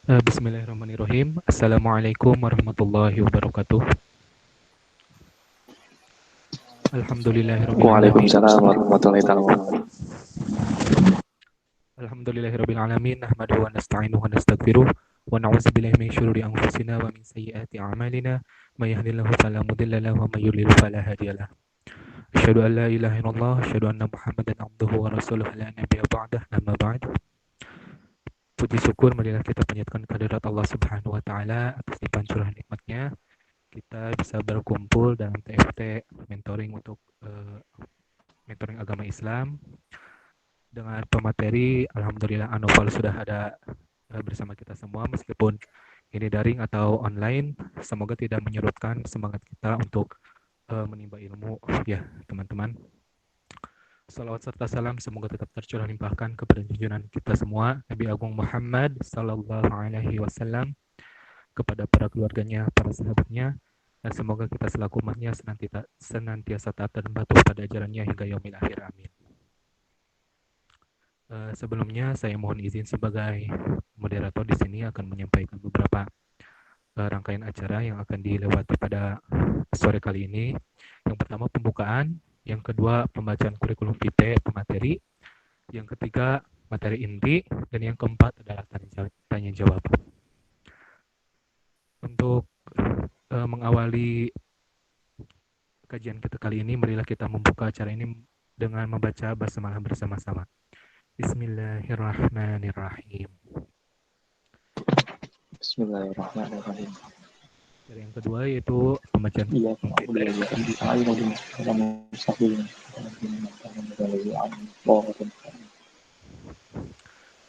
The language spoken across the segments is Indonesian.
Bismillahirrahmanirrahim. Assalamualaikum warahmatullahi wabarakatuh. Alhamdulillahirabbil alamin. Waalaikumsalam warahmatullahi taala wabarakatuh. Alhamdulillahirabbil alamin. Nahmaduhu wa nasta'inuhu wa nastaghfiruh wa na'udzu billahi min syururi anfusina wa min sayyiati a'malina. May yahdihillahu fala mudilla lahu wa may yudlil fala hadiyalah. Asyhadu an la ilaha illallah, asyhadu anna Muhammadan abduhu wa rasuluh la nabiyya ba'dah. Amma ba'd. Puji syukur marilah kita panjatkan kehadirat Allah Subhanahu wa taala atas limpahan curah nikmatnya. Kita bisa berkumpul dalam TFT mentoring untuk mentoring agama Islam dengan pemateri. Alhamdulillah Anofal sudah ada bersama kita semua meskipun ini daring atau online. Semoga tidak menyurutkan semangat kita untuk menimba ilmu ya teman-teman. Salawat serta salam semoga tetap tercurah limpahkan kepada junjungan kita semua Nabi Agung Muhammad Sallallahu Alaihi Wasallam, kepada para keluarganya, para sahabatnya, dan semoga kita selaku umatnya senantiasa taat dan patuh pada ajarannya hingga yaumil akhir. Amin. Sebelumnya saya mohon izin sebagai moderator di sini akan menyampaikan beberapa rangkaian acara yang akan dilewati pada sore kali ini. Yang pertama pembukaan, yang kedua pembacaan kurikulum vitae pemateri, yang ketiga materi inti, dan yang keempat adalah tanya jawab. Untuk mengawali kajian kita kali ini, marilah kita membuka acara ini dengan membaca basmalah bersama-sama. Bismillahirrahmanirrahim. Bismillahirrahmanirrahim. Dari yang kedua yaitu pembacaan. Iya,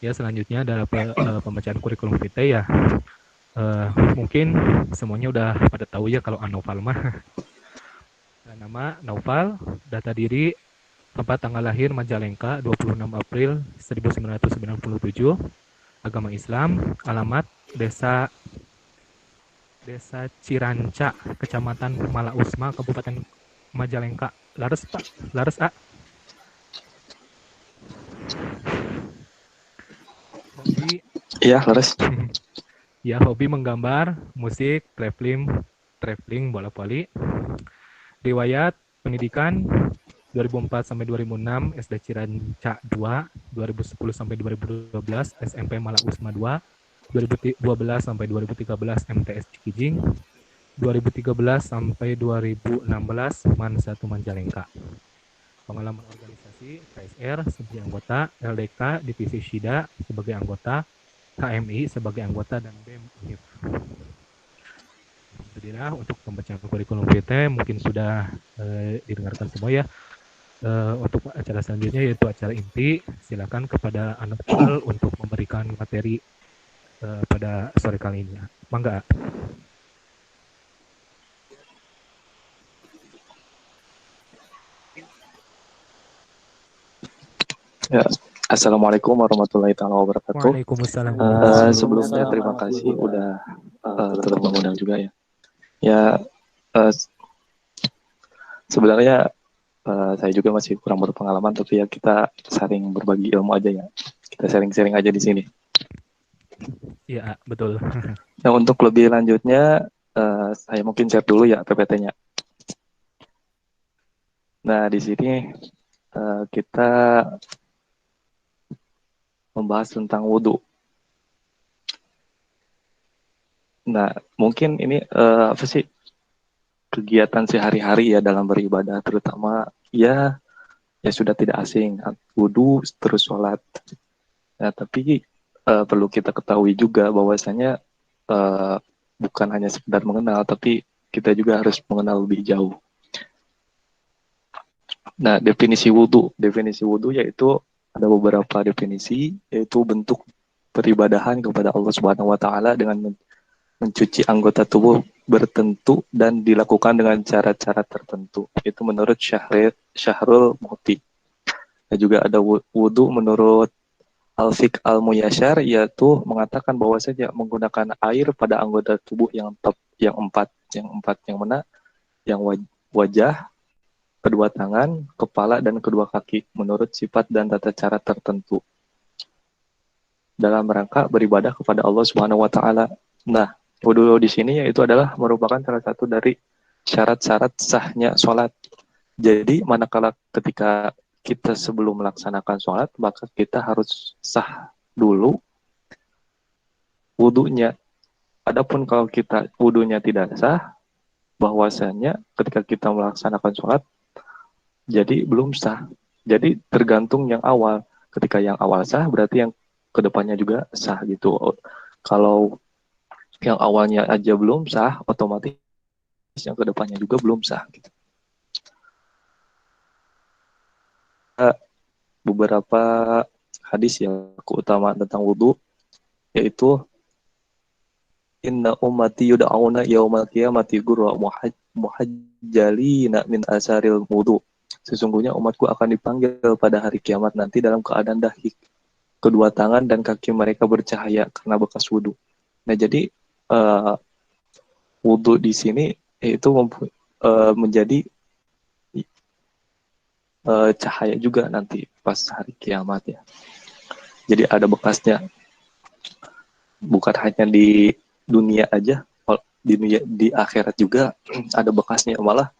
ya, selanjutnya adalah pembacaan kurikulum vitae ya. Mungkin semuanya udah pada tahu ya kalau Anoval mah. Nama Naufal, data diri, tempat tanggal lahir Majalengka 26 April 1997, agama Islam, alamat Desa Ciranca, Kecamatan Malausma, Kabupaten Majalengka. Lares Pak, Lares A. Hobi. Iya, Lares. Ya, hobi menggambar, musik, traveling, bola voli. Riwayat pendidikan 2004 sampai 2006 SD Ciranca 2, 2010 sampai 2012 SMP Malausma 2, 2012 sampai 2013 MTS Cikijing, 2013 sampai 2016 MAN 1 Majalengka. Pengalaman organisasi KSR sebagai anggota, LDK Divisi Syida sebagai anggota, HMI sebagai anggota, dan BEM UNIF. Alhamdulillah untuk pembacaan kurikulum vitae mungkin sudah didengarkan semua ya. Untuk acara selanjutnya yaitu acara inti, silakan kepada anak Al untuk memberikan materi pada sore kali ini. Mangga. Ya, Assalamualaikum warahmatullahi taala wabarakatuh. Waalaikumsalam. Sebelumnya terima kasih udah tetap mengundang juga ya. Ya, sebenarnya saya juga masih kurang berpengalaman, tapi ya kita saling berbagi ilmu aja ya. Kita sharing-sharing aja di sini. Iya, betul. Nah, untuk lebih lanjutnya, saya mungkin share dulu ya PPT-nya. Nah, di sini kita membahas tentang wudhu. Nah, mungkin ini apa sih kegiatan sehari-hari ya dalam beribadah, terutama ya sudah tidak asing, wudhu terus sholat. Nah, tapi perlu kita ketahui juga bahwasanya bukan hanya sekedar mengenal, tapi kita juga harus mengenal lebih jauh. Nah, definisi wudhu yaitu ada beberapa definisi, yaitu bentuk peribadahan kepada Allah Subhanahu wa taala dengan mencuci anggota tubuh bertentu dan dilakukan dengan cara-cara tertentu. Itu menurut Syahrul Muhti. Dan juga ada wudhu menurut Al-Fiqh Al-Muyasyar, yaitu mengatakan bahwasanya menggunakan air pada anggota tubuh yang empat yang mana? Yang wajah, kedua tangan, kepala, dan kedua kaki menurut sifat dan tata cara tertentu. dalam rangka beribadah kepada Allah Subhanahu wa taala. Nah, wudu di sini yaitu adalah merupakan salah satu dari syarat-syarat sahnya sholat. Jadi manakala ketika kita sebelum melaksanakan sholat, maka kita harus sah dulu wudunya. Adapun kalau kita wudunya tidak sah, bahwasanya ketika kita melaksanakan sholat, jadi belum sah. Jadi tergantung yang awal. Ketika yang awal sah, berarti yang kedepannya juga sah gitu. Kalau yang awalnya aja belum sah, otomatis yang kedepannya juga belum sah. Gitu. Beberapa hadis yang keutamaan tentang wudhu, yaitu inna ummati yud'auna yaumal qiyamati gurra muhajjalina min asaril wudu. Sesungguhnya umatku akan dipanggil pada hari kiamat nanti dalam keadaan dahi kedua tangan dan kaki mereka bercahaya karena bekas wudhu. Nah, jadi wudhu di sini itu menjadi cahaya juga nanti pas hari kiamat ya. Jadi ada bekasnya, bukan hanya di dunia aja, di akhirat juga ada bekasnya, malah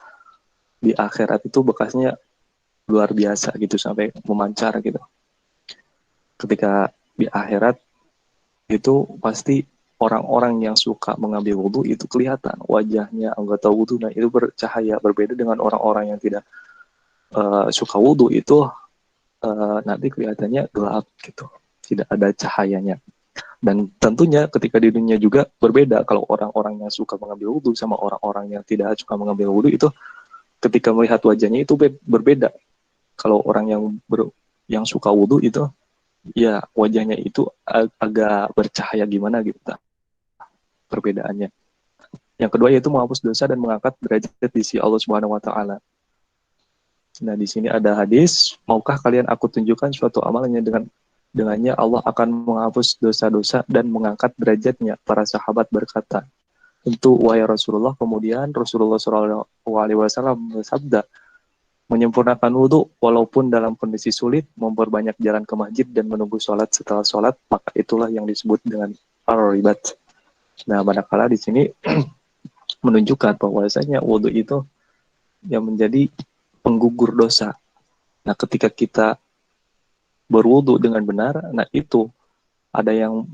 di akhirat itu bekasnya luar biasa gitu sampai memancar gitu. Ketika di akhirat itu pasti orang-orang yang suka mengambil wudhu itu kelihatan wajahnya anggota wudhu, nah itu bercahaya, berbeda dengan orang-orang yang tidak suka wudhu itu nanti kelihatannya gelap gitu, tidak ada cahayanya. Dan tentunya ketika di dunia juga berbeda, kalau orang-orang yang suka mengambil wudhu sama orang-orang yang tidak suka mengambil wudhu itu ketika melihat wajahnya itu berbeda. Kalau orang yang suka wudhu itu ya wajahnya itu agak bercahaya gimana gitu perbedaannya. Yang kedua yaitu menghapus dosa dan mengangkat derajat di sisi Allah Subhanahu wa taala. Nah, di sini ada hadis, maukah kalian aku tunjukkan suatu amalannya dengannya Allah akan menghapus dosa-dosa dan mengangkat derajatnya. Para sahabat berkata, tentu wahai Rasulullah. Kemudian Rasulullah SAW bersabda, menyempurnakan wudhu walaupun dalam kondisi sulit, memperbanyak jalan ke masjid dan menunggu sholat setelah sholat, maka itulah yang disebut dengan ar-ribat. Nah, manakala di sini menunjukkan bahwasanya wudhu itu yang menjadi penggugur dosa. Nah, ketika kita berwudhu dengan benar, nah itu ada yang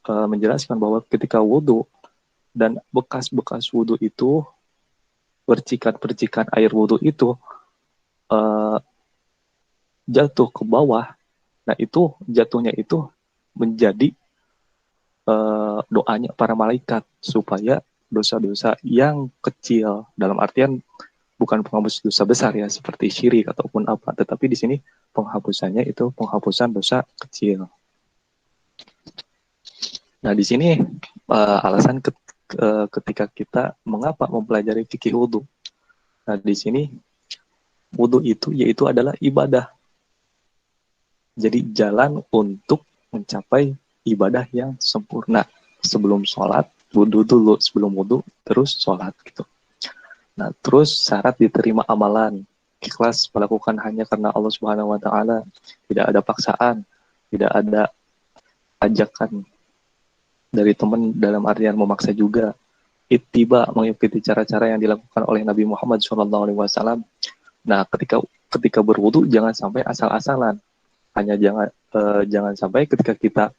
menjelaskan bahwa ketika wudhu dan bekas-bekas wudhu itu, percikan-percikan air wudhu itu jatuh ke bawah, nah itu jatuhnya itu menjadi doanya para malaikat supaya dosa-dosa yang kecil, dalam artian bukan penghapus dosa besar ya seperti syirik ataupun apa, tetapi di sini penghapusannya itu penghapusan dosa kecil. Nah, di sini alasan ketika kita mengapa mempelajari fikih wudhu. Nah, di sini wudhu itu yaitu adalah ibadah. Jadi jalan untuk mencapai ibadah yang sempurna. Sebelum sholat, wudhu dulu. Sebelum wudhu, terus sholat gitu. Nah, terus syarat diterima amalan. Ikhlas melakukan hanya karena Allah Subhanahu wa taala. Tidak ada paksaan, tidak ada ajakan dari teman dalam artian memaksa juga. Ittiba, mengikuti cara-cara yang dilakukan oleh Nabi Muhammad SAW. Nah, ketika berwudu jangan sampai asal-asalan. Hanya jangan sampai ketika kita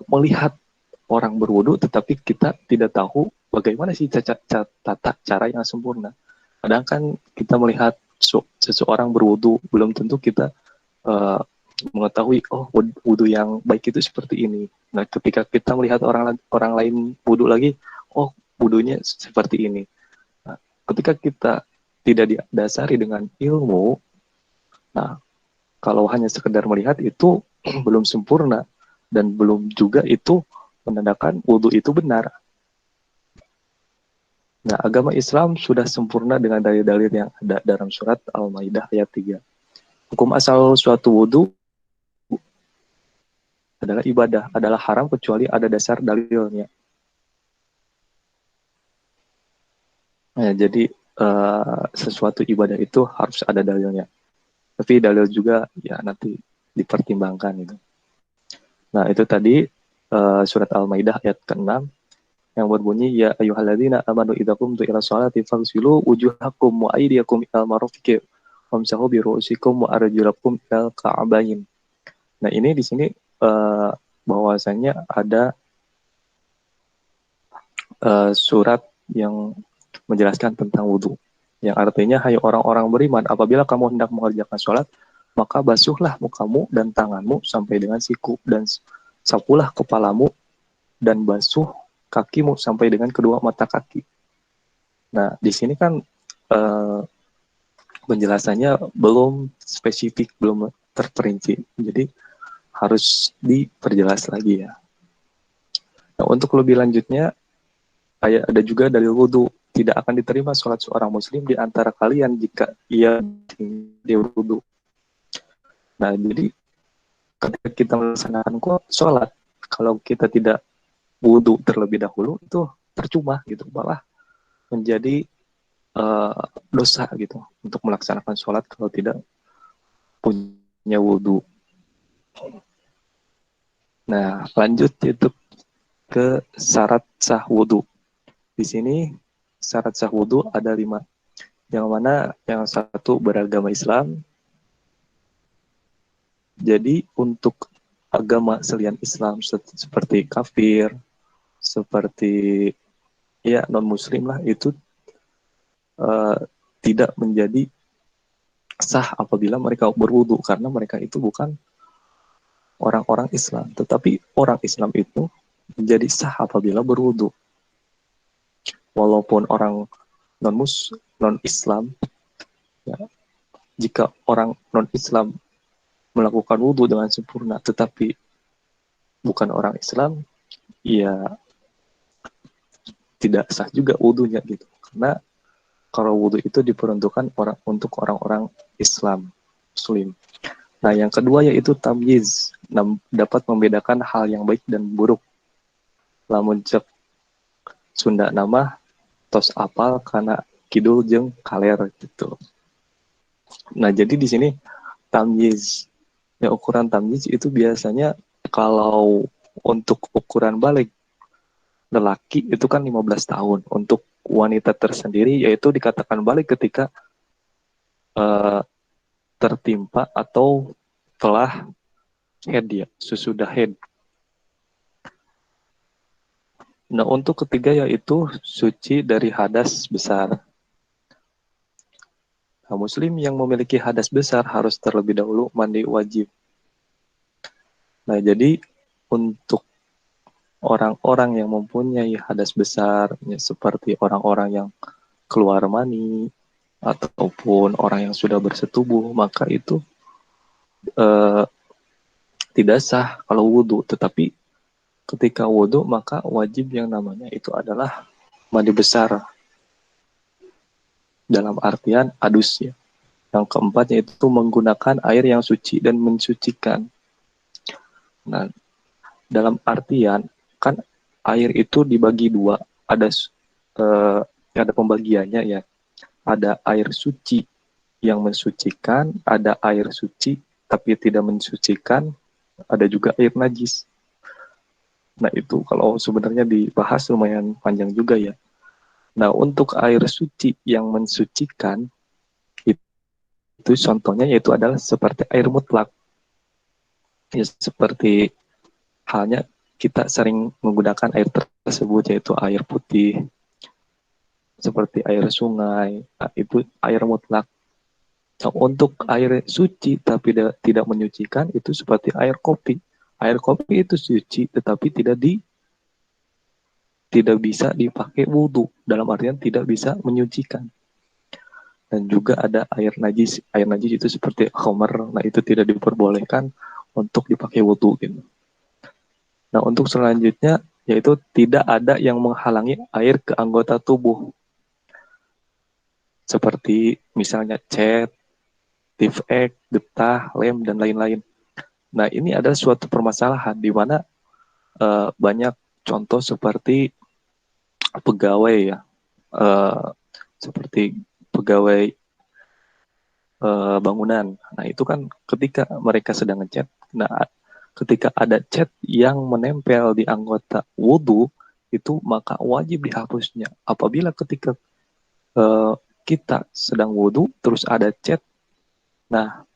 melihat orang berwudu, tetapi kita tidak tahu bagaimana sih tata cara yang sempurna. Kadang kan kita melihat seseorang berwudu, belum tentu kita mengetahui oh wudu yang baik itu seperti ini. Nah, ketika kita melihat orang lain wudu lagi, oh wudunya seperti ini. Nah, ketika kita tidak didasari dengan ilmu, nah kalau hanya sekedar melihat itu belum sempurna dan belum juga itu menandakan wudu itu benar. Nah, agama Islam sudah sempurna dengan dalil-dalil yang ada dalam surat Al-Maidah ayat 3. Hukum asal suatu wudu adalah ibadah, adalah haram kecuali ada dasar dalilnya. Nah, jadi sesuatu ibadah itu harus ada dalilnya. Tapi dalil juga ya nanti dipertimbangkan gitu. Nah, itu tadi surat Al-Maidah ayat ke-6 yang berbunyi ya ayyuhalladzina amanu idza qumtum ila sholati faghsilu wujuhakum wa aydiyakum ilal marafiqi wamsahu bi ru'usikum wa arjulakum ilal ka'bayn. Nah, ini di sini bahwasanya ada surat yang menjelaskan tentang wudhu. Yang artinya, hai orang-orang beriman, apabila kamu hendak mengerjakan sholat, maka basuhlah mukamu dan tanganmu sampai dengan siku, dan sapulah kepalamu, dan basuh kakimu sampai dengan kedua mata kaki. Nah, di sini kan penjelasannya belum spesifik, belum terperinci. Jadi, harus diperjelas lagi ya. Nah, untuk lebih lanjutnya, ada juga dalil wudhu. Tidak akan diterima sholat seorang muslim di antara kalian jika ia wudhu. Nah, jadi ketika kita melaksanakan sholat, kalau kita tidak wudhu terlebih dahulu, itu percuma gitu, malah menjadi dosa gitu untuk melaksanakan sholat kalau tidak punya wudhu. Nah, lanjut itu ke syarat sah wudhu. Di sini syarat sah wudhu ada 5. Yang mana yang satu beragama Islam. Jadi untuk agama selain Islam seperti kafir, seperti ya non Muslim lah, itu tidak menjadi sah apabila mereka berwudu, karena mereka itu bukan orang-orang Islam. Tetapi orang Islam itu menjadi sah apabila berwudu. Walaupun orang non Islam, ya, jika orang non Islam melakukan wudu dengan sempurna, tetapi bukan orang Islam, ya tidak sah juga wudunya gitu. Karena kalau wudu itu diperuntukkan untuk orang-orang Islam, Muslim. Nah, yang kedua yaitu tamyiz, dapat membedakan hal yang baik dan buruk. Lamun cek Sunda nama tos apal karena kidul jeung kaler gitu. Nah, jadi di sini tamyiz, ya ukuran tamyiz itu biasanya kalau untuk ukuran balik lelaki itu kan 15 tahun. Untuk wanita tersendiri yaitu dikatakan balik ketika tertimpa atau telah head ya, sesudah head. Nah, untuk ketiga yaitu suci dari hadas besar. Nah, muslim yang memiliki hadas besar harus terlebih dahulu mandi wajib. Nah, jadi untuk orang-orang yang mempunyai hadas besar, ya, seperti orang-orang yang keluar mani, ataupun orang yang sudah bersetubuh, maka itu tidak sah kalau wudhu. Tetapi ketika wudhu, maka wajib yang namanya itu adalah mandi besar. Dalam artian adus ya. Yang keempat yaitu menggunakan air yang suci dan mensucikan. Nah, dalam artian kan air itu dibagi dua. Ada pembagiannya ya. Ada air suci yang mensucikan, ada air suci tapi tidak mensucikan, ada juga air najis. Nah, itu kalau sebenarnya dibahas lumayan panjang juga ya. Nah, untuk air suci yang mensucikan, itu contohnya yaitu adalah seperti air mutlak. Ya, seperti halnya kita sering menggunakan air tersebut, yaitu air putih, seperti air sungai, nah, itu air mutlak. Nah, untuk air suci tapi tidak menyucikan, itu seperti air kopi. Air kopi itu suci, tetapi tidak bisa dipakai wudhu, dalam artian tidak bisa menyucikan. Dan juga ada air najis. Air najis itu seperti khamar, nah itu tidak diperbolehkan untuk dipakai wudhu gitu. Nah, untuk selanjutnya yaitu tidak ada yang menghalangi air ke anggota tubuh. Seperti misalnya cat, tifek, getah, lem, dan lain-lain. Nah, ini adalah suatu permasalahan di mana banyak contoh seperti pegawai ya, seperti pegawai bangunan. Nah, itu kan ketika mereka sedang ngecat, nah ketika ada cat yang menempel di anggota wudhu itu maka wajib dihapusnya. Apabila ketika kita sedang wudhu terus ada cat, nah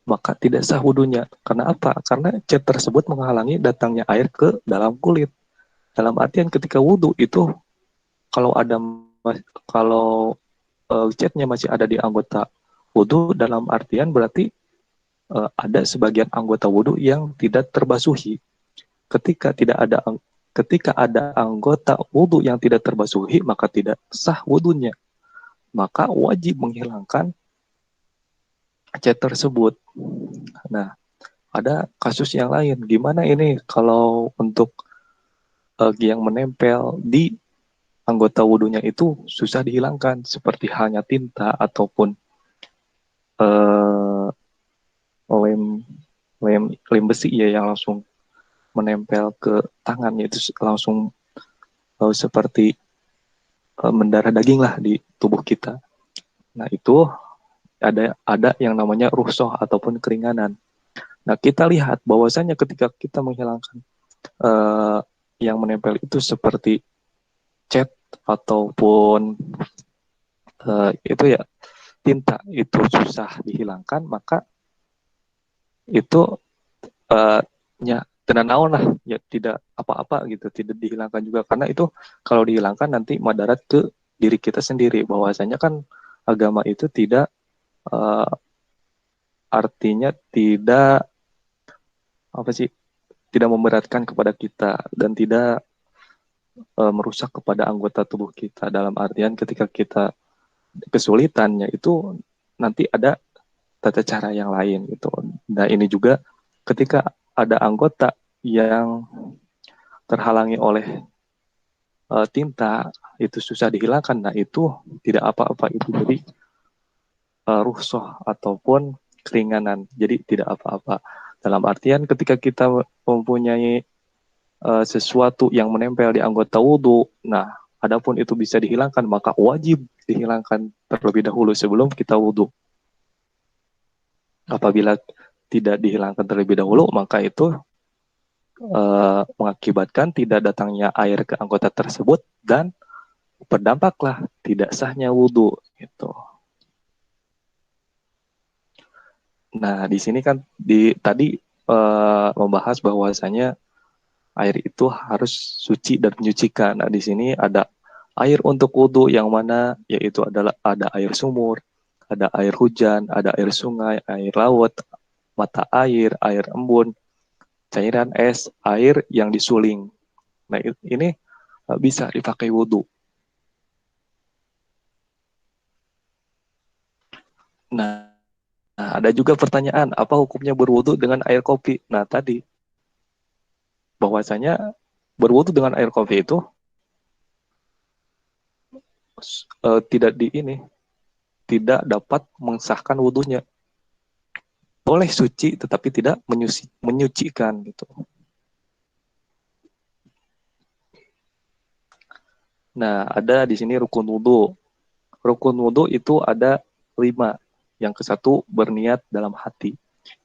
maka tidak sah wudhunya. Karena apa? Karena cat tersebut menghalangi datangnya air ke dalam kulit. Dalam artian ketika wudhu itu kalau ada kalau catnya masih ada di anggota wudhu, dalam artian berarti ada sebagian anggota wudhu yang tidak terbasuhi. Ketika tidak ada ketika ada anggota wudhu yang tidak terbasuhi, maka tidak sah wudhunya. Maka wajib menghilangkan cat tersebut. Nah, ada kasus yang lain. Gimana ini kalau untuk yang menempel di anggota wudhunya itu susah dihilangkan, seperti halnya tinta ataupun uh, lem lem besi ya yang langsung menempel ke tangannya itu langsung seperti mendarah daging lah di tubuh kita. Nah itu ada yang namanya rukhsah ataupun keringanan. Nah kita lihat bahwasanya ketika kita menghilangkan yang menempel itu seperti cat ataupun itu ya tinta itu susah dihilangkan, maka itu ya tenanawan lah ya tidak apa-apa gitu, tidak dihilangkan juga karena itu kalau dihilangkan nanti madarat ke diri kita sendiri. Bahwasanya kan agama itu tidak artinya tidak apa sih, tidak memberatkan kepada kita dan tidak merusak kepada anggota tubuh kita, dalam artian ketika kita kesulitannya itu nanti ada tata cara yang lain gitu. Nah ini juga ketika ada anggota yang terhalangi oleh tinta itu susah dihilangkan, nah itu tidak apa-apa, itu jadi rukhsah ataupun keringanan, jadi tidak apa-apa. Dalam artian ketika kita mempunyai sesuatu yang menempel di anggota wudhu, nah adapun itu bisa dihilangkan maka wajib dihilangkan terlebih dahulu sebelum kita wudhu. Apabila tidak dihilangkan terlebih dahulu maka itu mengakibatkan tidak datangnya air ke anggota tersebut dan berdampaklah tidak sahnya wudhu gitu. Nah di sini kan tadi membahas bahwasanya air itu harus suci dan menyucikan. Nah di sini ada air untuk wudhu yang mana yaitu adalah ada air sumur, ada air hujan, ada air sungai, air laut, mata air, air embun, cairan es, air yang disuling. Nah ini bisa dipakai wudhu. Nah, ada juga pertanyaan, apa hukumnya berwudhu dengan air kopi? Nah, tadi bahwasanya berwudhu dengan air kopi itu tidak dapat mengesahkan wudhunya. Boleh suci, tetapi tidak menyucikan gitu. Nah, ada di sini rukun wudhu. Rukun wudhu itu ada 5. Yang ke-1 berniat dalam hati.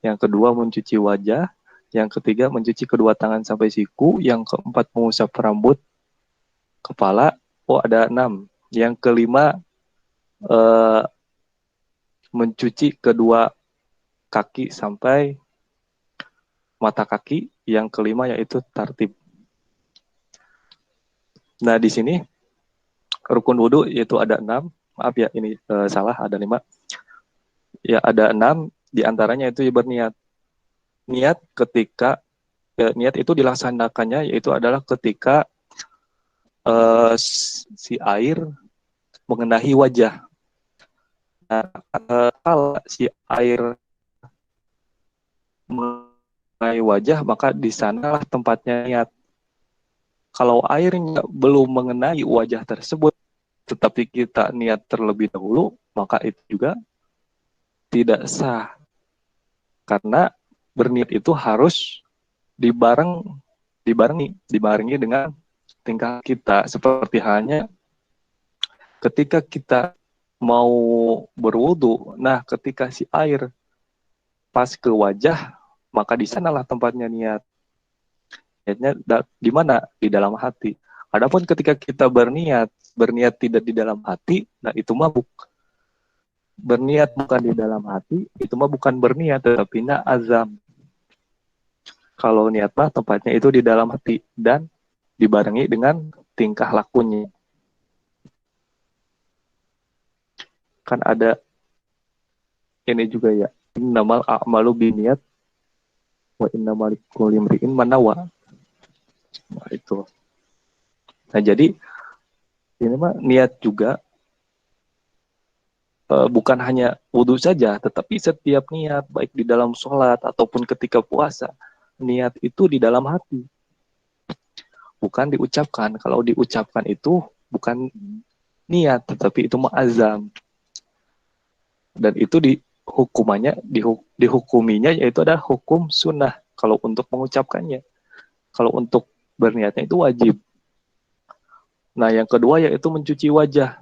Yang kedua mencuci wajah. Yang ketiga mencuci kedua tangan sampai siku. Yang keempat mengusap rambut, kepala. Oh ada 6. Yang kelima mencuci kedua kaki sampai mata kaki. Yang kelima yaitu tartib. Nah di sini rukun wudhu yaitu ada 6. Maaf ya ini salah, ada 5. Ya ada 6, diantaranya itu berniat. Niat ketika niat itu dilaksanakannya yaitu adalah ketika si air mengendahi wajah. Nah, kalau si air mengenai wajah maka di sanalah tempatnya niat. Kalau airnya belum mengenai wajah tersebut tetapi kita niat terlebih dahulu maka itu juga tidak sah, karena berniat itu harus dibarengi dengan tingkah kita, seperti halnya ketika kita mau berwudu. Nah ketika si air pas ke wajah maka di sanalah tempatnya niat. Niatnya di mana? Di dalam hati. Adapun ketika kita berniat tidak di dalam hati, nah itu mah berniat bukan di dalam hati, itu mah bukan berniat, tetapi azam. Kalau niat mah tempatnya itu di dalam hati dan dibarengi dengan tingkah lakunya. Kan ada ini juga ya, innamal a'malu biniat wa innamal likulli imri'in ma nawa. Nah, itu. Nah, jadi ini mah niat juga bukan hanya wudhu saja, tetapi setiap niat, baik di dalam sholat ataupun ketika puasa, niat itu di dalam hati, bukan diucapkan. Kalau diucapkan itu bukan niat, tetapi itu azam. Dan itu dihukuminya yaitu ada hukum sunnah kalau untuk mengucapkannya. Kalau untuk berniatnya itu wajib. Nah, yang kedua yaitu mencuci wajah.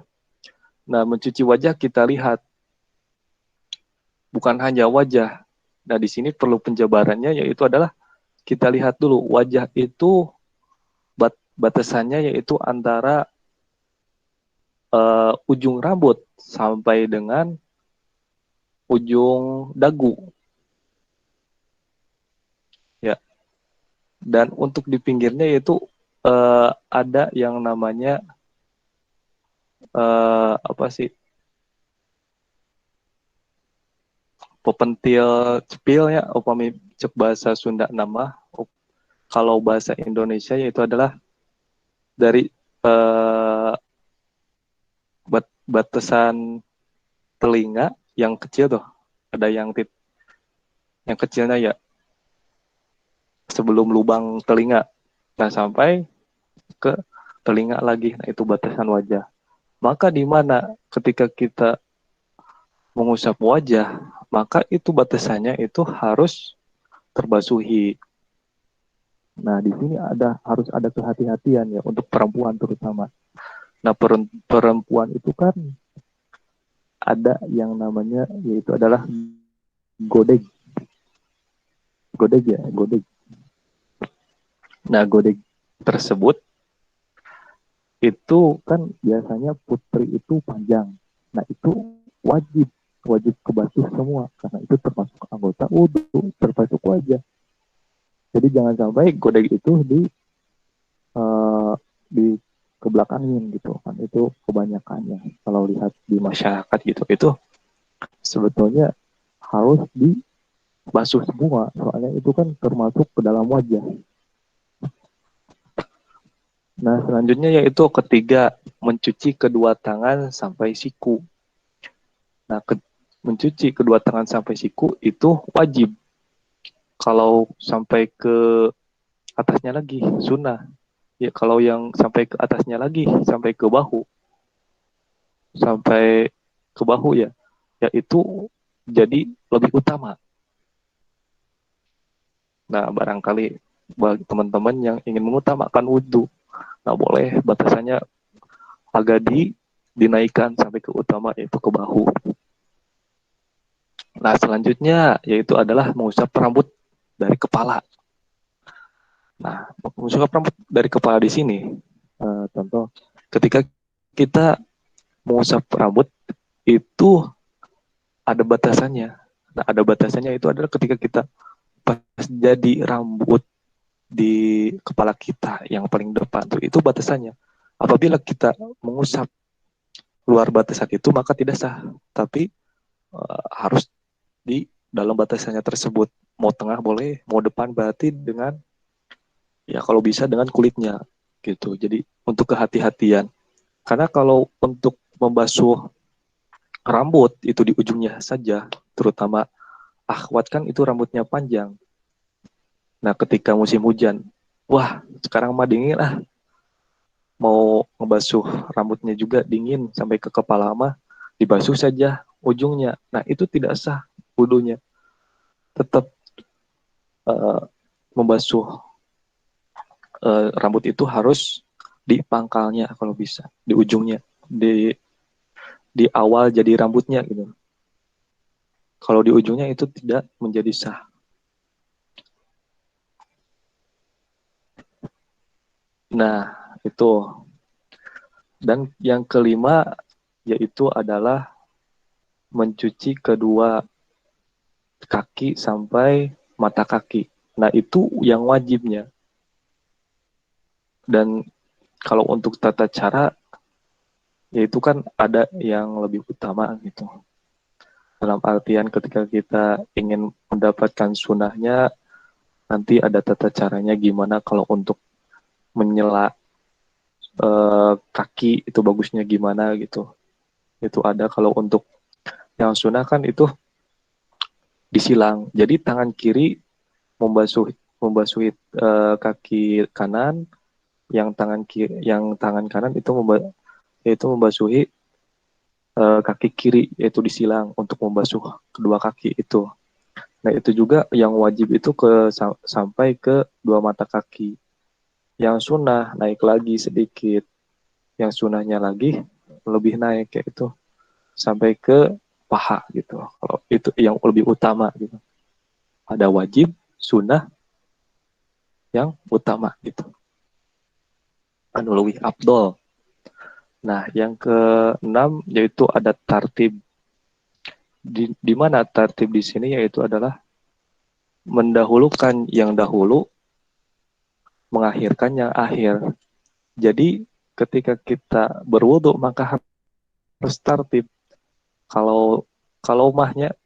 Nah, mencuci wajah kita lihat bukan hanya wajah. Nah, di sini perlu penjabarannya yaitu adalah kita lihat dulu wajah itu batasannya yaitu antara ujung rambut sampai dengan ujung dagu. Ya. Dan untuk di pinggirnya yaitu ada yang namanya apa sih? Pepentil cepil ya, upami cek bahasa Sunda nama. Kalau bahasa Indonesia yaitu adalah dari batasan telinga yang kecil tuh. Ada yang kecilnya ya sebelum lubang telinga. Nah, sampai ke telinga lagi. Nah, itu batasan wajah. Maka di mana ketika kita mengusap wajah, maka itu batasannya itu harus terbasuhi. Nah, di sini harus ada kehati-hatian ya untuk perempuan terutama. Nah, perempuan itu kan ada yang namanya yaitu adalah godeg. Godeg ya, godeg. Nah, godeg tersebut itu kan biasanya putri itu panjang. Nah, itu wajib kebasuh semua karena itu termasuk anggota wudhu, termasuk wajah. Jadi jangan sampai godeg itu di kebelakangin gitu kan, itu kebanyakannya kalau lihat di masyarakat gitu itu sebetulnya harus dibasuh semua soalnya itu kan termasuk ke dalam wajah. Nah, selanjutnya yaitu ketiga, mencuci kedua tangan sampai siku. Nah, mencuci kedua tangan sampai siku itu wajib. Kalau sampai ke atasnya lagi sunnah. Ya, kalau yang sampai ke atasnya lagi sampai ke bahu, ya, yaitu jadi lebih utama. Nah, barangkali bagi teman-teman yang ingin mengutamakan wudhu, nah boleh batasannya agak dinaikkan sampai ke utama yaitu ke bahu. Nah, selanjutnya yaitu adalah mengusap rambut dari kepala. Nah, mengusap rambut dari kepala di sini, contoh ketika kita mengusap rambut itu ada batasannya. Nah, ada batasannya itu adalah ketika kita pas jadi rambut di kepala kita yang paling depan tuh itu batasannya. Apabila kita mengusap luar batasan itu maka tidak sah, tapi harus di dalam batasannya tersebut. Mau tengah boleh, mau depan berarti dengan ya kalau bisa dengan kulitnya gitu. Jadi untuk kehati-hatian. Karena kalau untuk membasuh rambut itu di ujungnya saja, terutama akhwat kan itu rambutnya panjang. Nah, ketika musim hujan, wah, sekarang mah dingin lah. Mau ngebasuh rambutnya juga dingin sampai ke kepala mah dibasuh saja ujungnya. Nah, itu tidak sah wudhunya. Tetap membasuh rambut itu harus di pangkalnya kalau bisa, di ujungnya, di awal jadi rambutnya gitu. Kalau di ujungnya itu tidak menjadi sah. Nah, itu. Dan yang kelima yaitu adalah mencuci kedua kaki sampai mata kaki. Nah, itu yang wajibnya. Dan kalau untuk tata cara, yaitu kan ada yang lebih utama gitu. Dalam artian ketika kita ingin mendapatkan sunnahnya, nanti ada tata caranya gimana kalau untuk menyela kaki itu bagusnya gimana gitu. Itu ada kalau untuk yang sunnah kan itu disilang. Jadi tangan kiri membasuhi kaki kanan, yang tangan kanan itu membasuhi kaki kiri, yaitu disilang untuk membasuh kedua kaki itu. Nah, itu juga yang wajib itu sampai ke dua mata kaki. Yang sunnah naik lagi sedikit. Yang sunnahnya lagi lebih naik, yaitu sampai ke paha gitu. Kalau itu yang lebih utama gitu. Ada wajib, sunnah, yang utama gitu. Anu lebih abdol. Nah, yang keenam yaitu ada tartib. Di mana tartib di sini yaitu adalah mendahulukan yang dahulu, mengakhirkan yang akhir. Jadi ketika kita berwudu maka harus tartib. Kalau kalau mahnya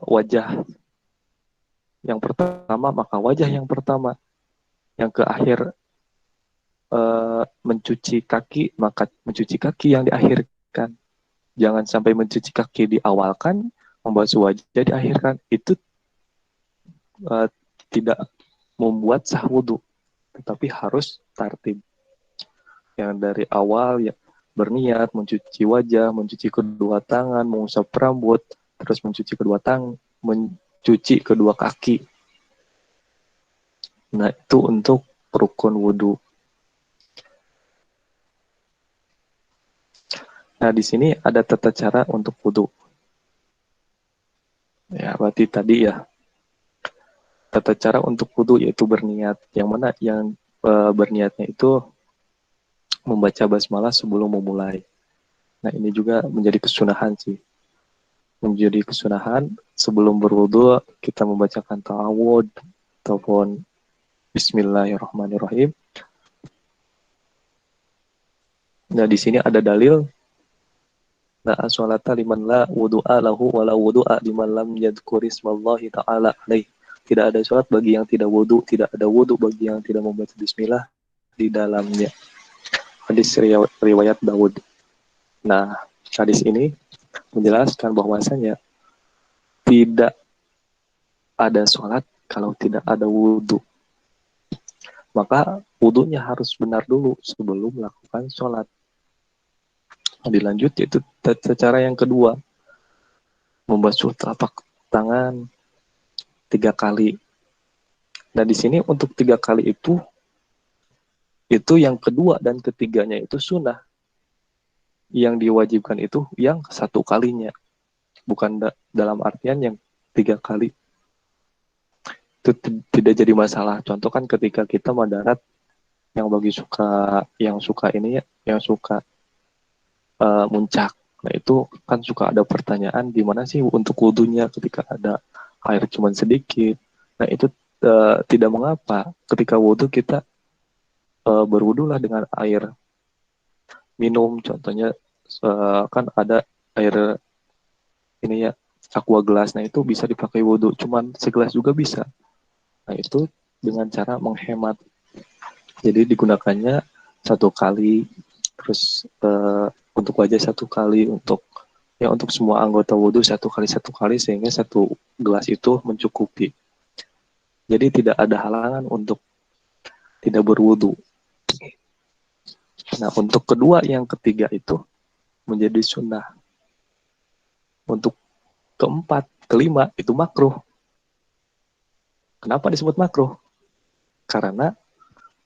wajah yang pertama maka wajah yang pertama. Yang ke akhir mencuci kaki maka mencuci kaki yang diakhirkan. Jangan sampai mencuci kaki diawalkan, membasuh wajah diakhirkan. Itu tidak membuat sah wudhu, tetapi harus tartib. Yang dari awal ya berniat mencuci wajah, mencuci kedua tangan, mengusap rambut, terus mencuci kedua kaki. Nah, itu untuk rukun wudhu. Nah, di sini ada tata cara untuk wudhu. Ya, berarti tadi ya tata cara untuk wudhu yaitu berniat. Yang mana yang berniatnya itu membaca basmalah sebelum memulai. Nah, ini juga menjadi kesunahan sih. Menjadi kesunahan sebelum berwudu kita membacakan ta'awud ataupun Bismillahirrahmanirrahim. Nah, di sini ada dalil la sholata liman la wudu'a lahu wa la wudu'a liman lam yadhkurismallahi ta'ala alaih. Tidak ada sholat bagi yang tidak wudu, tidak ada wudu bagi yang tidak membaca bismillah di dalamnya. Hadis riwayat Daud. Nah, hadis ini menjelaskan bahwasanya tidak ada sholat kalau tidak ada wudhu. Maka wudhunya harus benar dulu sebelum melakukan sholat. Dilanjut yaitu cara yang kedua, membasuh telapak tangan 3 kali. Nah, di sini untuk 3 kali itu yang kedua dan ketiganya itu sunnah. Yang diwajibkan itu yang 1 kalinya, bukan dalam artian yang 3 kali. Itu tidak jadi masalah. Contoh kan ketika kita mendarat, yang suka muncak. Nah, itu kan suka ada pertanyaan gimana sih untuk wudhunya ketika ada air cuma sedikit. Nah, itu tidak mengapa ketika wudhu kita berwudhulah dengan air minum. Contohnya kan ada air ini ya, aqua gelas. Nah, itu bisa dipakai wudhu, cuman segelas juga bisa. Nah, itu dengan cara menghemat. Jadi digunakannya 1 kali, terus untuk wajah 1 kali, untuk semua anggota wudhu 1 kali sehingga 1 gelas itu mencukupi. Jadi tidak ada halangan untuk tidak berwudhu. Nah, untuk kedua yang ketiga itu menjadi sunnah. Untuk keempat, kelima itu makruh. Kenapa disebut makruh? Karena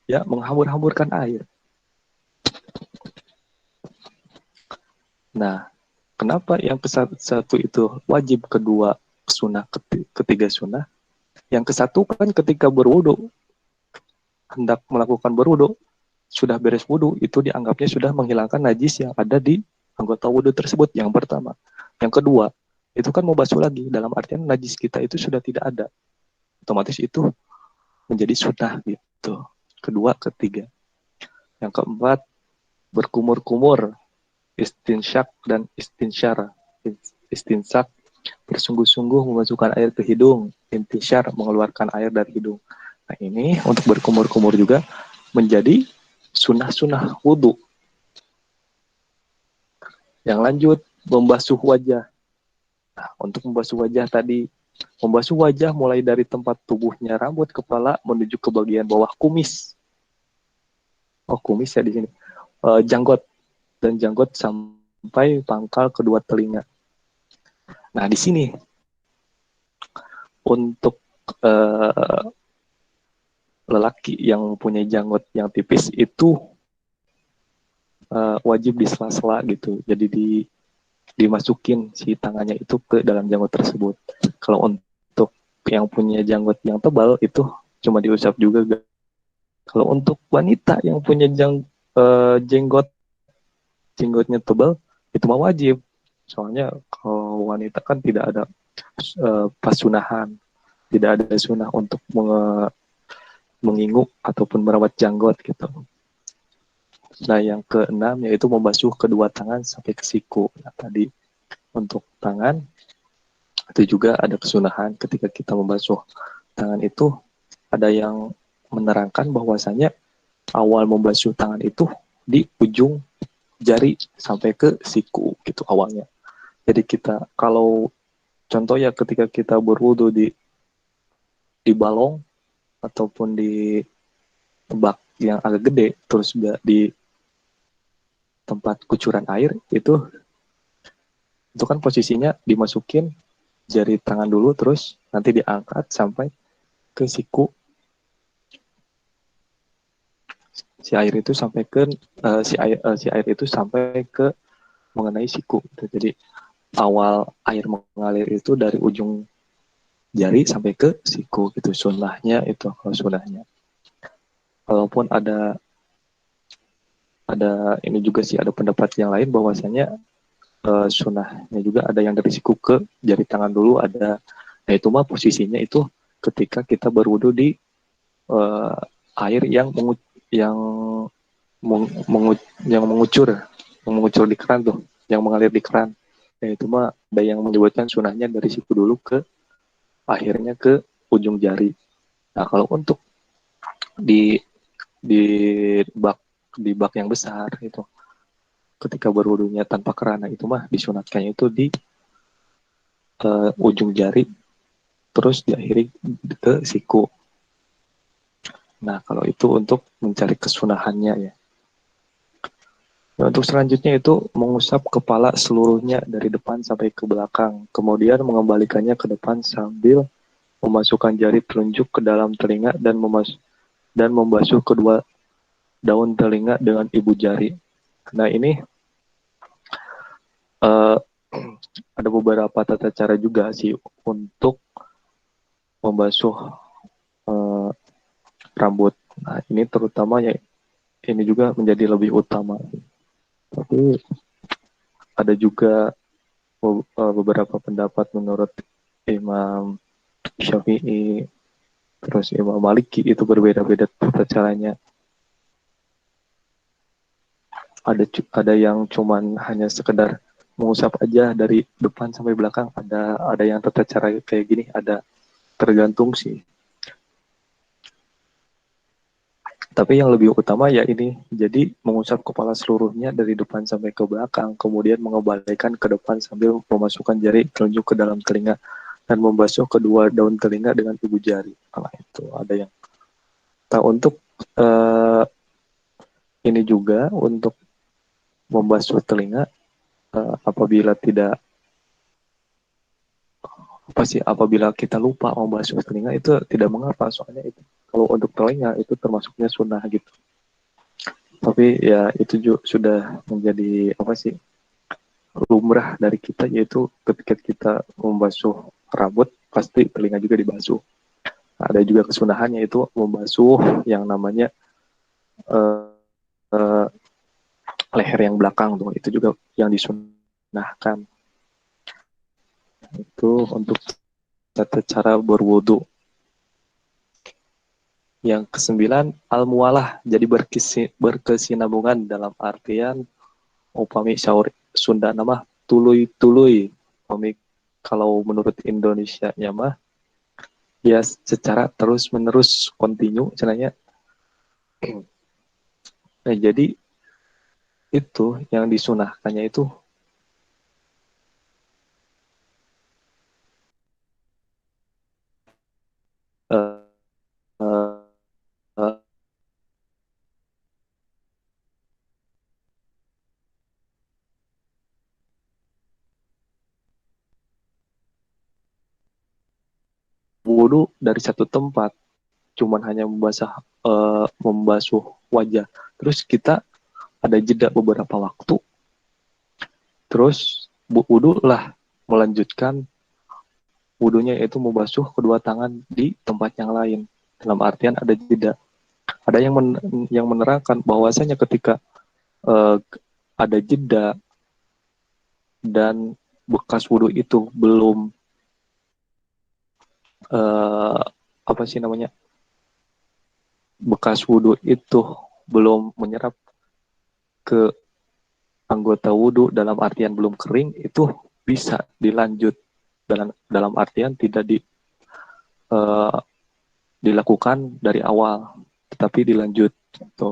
ya menghambur-hamburkan air. Nah, kenapa yang ke-1 itu wajib, kedua sunnah, ketiga sunnah? Yang ke-1 kan ketika berwudu hendak melakukan berwudu, sudah beres wudu, itu dianggapnya sudah menghilangkan najis yang ada di anggota wudu tersebut. Yang pertama. Yang kedua, itu kan mau basuh lagi. Dalam artian najis kita itu sudah tidak ada. Otomatis itu menjadi sunnah gitu. Kedua, ketiga. Yang keempat, berkumur-kumur, istinsyak dan istinsyar. Istinsak, bersungguh-sungguh memasukkan air ke hidung. Intisyar, mengeluarkan air dari hidung. Nah ini untuk berkumur-kumur juga menjadi sunnah-sunnah wudhu. Yang lanjut, membasuh wajah. Nah, untuk membasuh wajah tadi, membasuh wajah mulai dari tempat tubuhnya rambut kepala menuju ke bagian bawah kumis. Oh, kumis ya di sini. Janggot dan janggot sampai pangkal kedua telinga. Nah, di sini untuk lelaki yang punya janggot yang tipis itu wajib di sela-sela gitu. Jadi dimasukin si tangannya itu ke dalam janggot tersebut. Kalau untuk yang punya janggot yang tebal itu cuma diusap juga. Kalau untuk wanita yang punya jenggotnya tebal itu mah wajib. Soalnya kalau wanita kan tidak ada pasunahan, tidak ada sunnah untuk menginguk ataupun merawat janggot gitu. Nah, yang keenam yaitu membasuh kedua tangan sampai ke siku. Nah, tadi untuk tangan itu juga ada kesunahan ketika kita membasuh tangan itu, ada yang menerangkan bahwasanya awal membasuh tangan itu di ujung jari sampai ke siku gitu awalnya. Jadi kita kalau contoh ya ketika kita berwudu di balong ataupun di bak yang agak gede, terus di tempat kucuran air itu kan posisinya dimasukin jari tangan dulu, terus nanti diangkat sampai ke siku. Si air itu sampai ke si air itu sampai ke mengenai siku. Gitu. Jadi awal air mengalir itu dari ujung jari sampai ke siku gitu. Sunnahnya itu kalau sunnahnya. Walaupun ada ini juga sih ada pendapat yang lain bahwasanya sunnahnya juga ada yang dari siku ke jari tangan dulu ada. Nah itu mah posisinya itu ketika kita berwudu di air yang mengucur di keran tuh, yang mengalir di keran. Ya itu mah ada yang menyebutkan sunahnya dari siku dulu ke akhirnya ke ujung jari. Nah kalau untuk di di bak yang besar itu ketika berwudunya tanpa kerana itu mah disunatkannya itu di ujung jari terus diakhiri ke siku. Nah kalau itu untuk mencari kesunahannya ya. Nah, untuk selanjutnya itu mengusap kepala seluruhnya dari depan sampai ke belakang, kemudian mengembalikannya ke depan sambil memasukkan jari telunjuk ke dalam telinga dan membasuh kedua daun telinga dengan ibu jari. Nah ini ada beberapa tata cara juga sih untuk membasuh rambut. Nah ini terutama ya ini juga menjadi lebih utama. Tapi ada juga beberapa pendapat menurut Imam Syafi'i, terus Imam Maliki itu berbeda-beda tata caranya. Ada yang cuman hanya sekedar mengusap aja dari depan sampai belakang. Ada yang tata cara kayak gini, ada tergantung sih. Tapi yang lebih utama ya ini, jadi mengusap kepala seluruhnya dari depan sampai ke belakang, kemudian mengembalikan ke depan sambil memasukkan jari telunjuk ke dalam telinga dan membasuh kedua daun telinga dengan ibu jari. Nah itu ada yang. Nah untuk ini juga untuk membasuh telinga apabila apabila kita lupa membasuh telinga itu tidak mengapa, soalnya itu kalau untuk telinga itu termasuknya sunnah gitu. Tapi ya itu juga sudah menjadi lumrah dari kita, yaitu ketika kita membasuh rambut pasti telinga juga dibasuh. Ada juga kesunahannya itu membasuh yang namanya uh, uh, leher yang belakang tuh, itu juga yang disunahkan. Itu untuk tata cara berwudu. Yang kesembilan, al-muwalah, jadi berkesinambungan dalam artian upami syaur Sunda nama tuluy-tuluy. Upami kalau menurut Indonesia nya mah ya secara terus menerus kontinu cenanya. Nah, jadi itu yang disunahkannya itu uh, uh, uh, wudhu dari satu tempat, cuman hanya membasuh wajah. Terus kita ada jeda beberapa waktu, terus wudhu lah melanjutkan wudhunya itu membasuh kedua tangan di tempat yang lain. Dalam artian ada jeda. Ada yang menerangkan bahwasanya ketika uh, ada jeda dan bekas wudhu itu belum uh, apa sih namanya, bekas wudhu itu belum menyerap ke anggota wudhu dalam artian belum kering, itu bisa dilanjut dalam artian tidak uh, dilakukan dari awal, tetapi dilanjut. Gitu.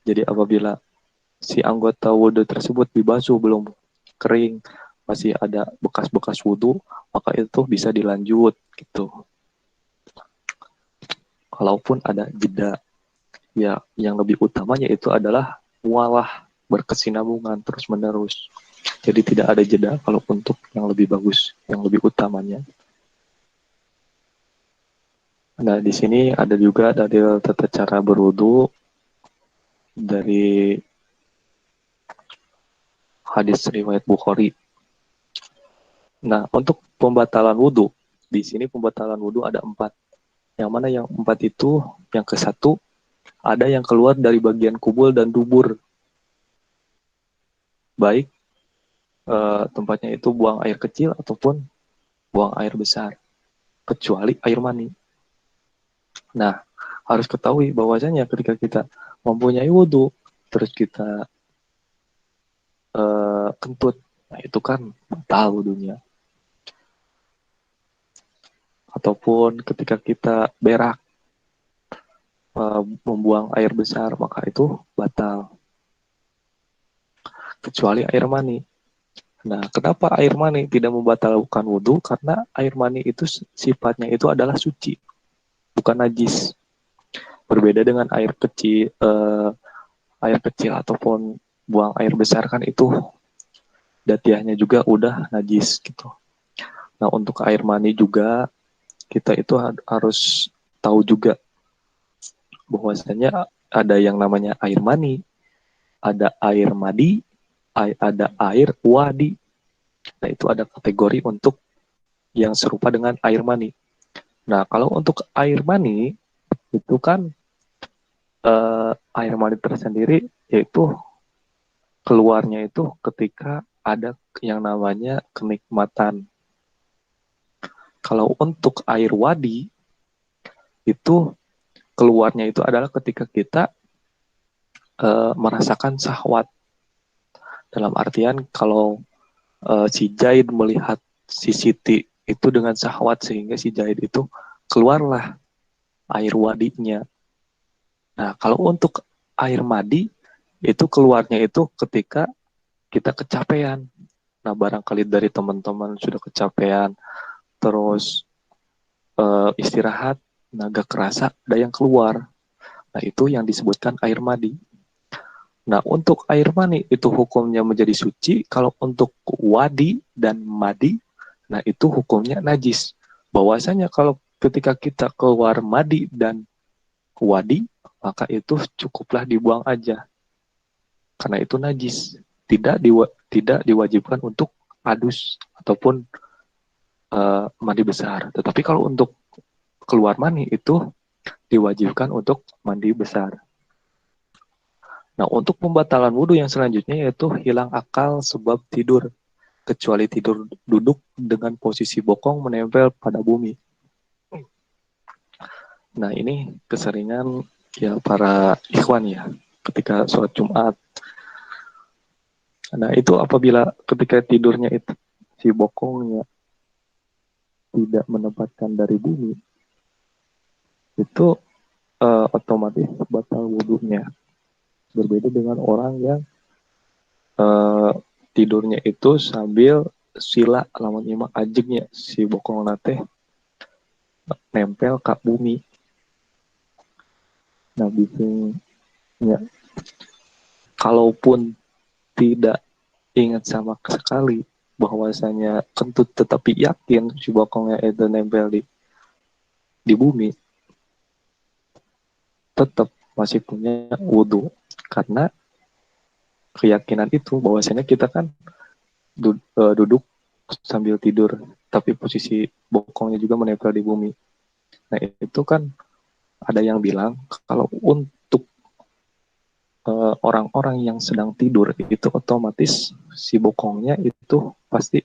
Jadi apabila si anggota wudhu tersebut dibasuh belum kering, masih ada bekas-bekas wudhu, maka itu bisa dilanjut gitu. Kalaupun ada jeda, ya yang lebih utamanya itu adalah mualah, berkesinambungan terus menerus. Jadi tidak ada jeda kalau untuk yang lebih bagus, yang lebih utamanya. Nah, di sini ada juga dalil tata cara berwudu dari hadis riwayat Bukhari. Nah, untuk pembatalan wudu, di sini pembatalan wudu ada 4. Yang mana yang 4 itu, yang ke-1, ada yang keluar dari bagian kubul dan dubur. Baik tempatnya itu buang air kecil ataupun buang air besar. Kecuali air mani. Nah, harus ketahui bahwasanya ketika kita mempunyai wudu, terus kita kentut, nah itu kan batal wudunya. Ataupun ketika kita berak, membuang air besar, maka itu batal. Kecuali air mani. Nah, kenapa air mani tidak membatalkan wudhu? Karena air mani itu sifatnya itu adalah suci, bukan najis. Berbeda dengan air kecil ataupun buang air besar kan itu datiahnya juga udah najis gitu. Nah, untuk air mani juga kita itu harus tahu juga bahwasanya ada yang namanya air mani, ada air madi, ada air wadi. Nah, itu ada kategori untuk yang serupa dengan air mani. Nah, kalau untuk air mani itu kan air mani tersendiri yaitu keluarnya itu ketika ada yang namanya kenikmatan. Kalau untuk air wadi itu keluarnya itu adalah ketika kita merasakan syahwat. Dalam artian kalau si Zaid melihat si Siti itu dengan syahwat sehingga si Zaid itu keluarlah air wadinya. Nah, kalau untuk air madi itu keluarnya itu ketika kita kecapean. Nah, barangkali dari teman-teman sudah kecapean, terus istirahat, naga kerasa, ada yang keluar. Nah, itu yang disebutkan air madi. Nah, untuk air mani itu hukumnya menjadi suci. Kalau untuk wadi dan madi, nah itu hukumnya najis. Bahwasanya kalau ketika kita keluar madi dan wadi, maka itu cukuplah dibuang aja. Karena itu najis. Tidak diwajibkan untuk adus ataupun mandi besar. Tetapi kalau untuk keluar mani itu diwajibkan untuk mandi besar. Nah, untuk pembatalan wudhu yang selanjutnya yaitu hilang akal sebab tidur, kecuali tidur duduk dengan posisi bokong menempel pada bumi. Nah, ini keseringan ya para ikhwan ya ketika sholat Jumat. Nah, itu apabila ketika tidurnya itu si bokongnya tidak menempatkan dari bumi, itu otomatis batal wudhunya. Berbeda dengan orang yang uh, tidurnya itu sambil sila lamun imak ajengnya si bokong nate nempel ke bumi. Nah, biasanya kalaupun tidak ingat sama sekali bahwasanya kentut tetapi yakin si bokongnya itu nempel di bumi, tetap masih punya wudhu karena keyakinan itu bahwasanya kita kan duduk sambil tidur tapi posisi bokongnya juga menempel di bumi. Nah, itu kan ada yang bilang kalau untuk orang-orang yang sedang tidur itu otomatis si bokongnya itu pasti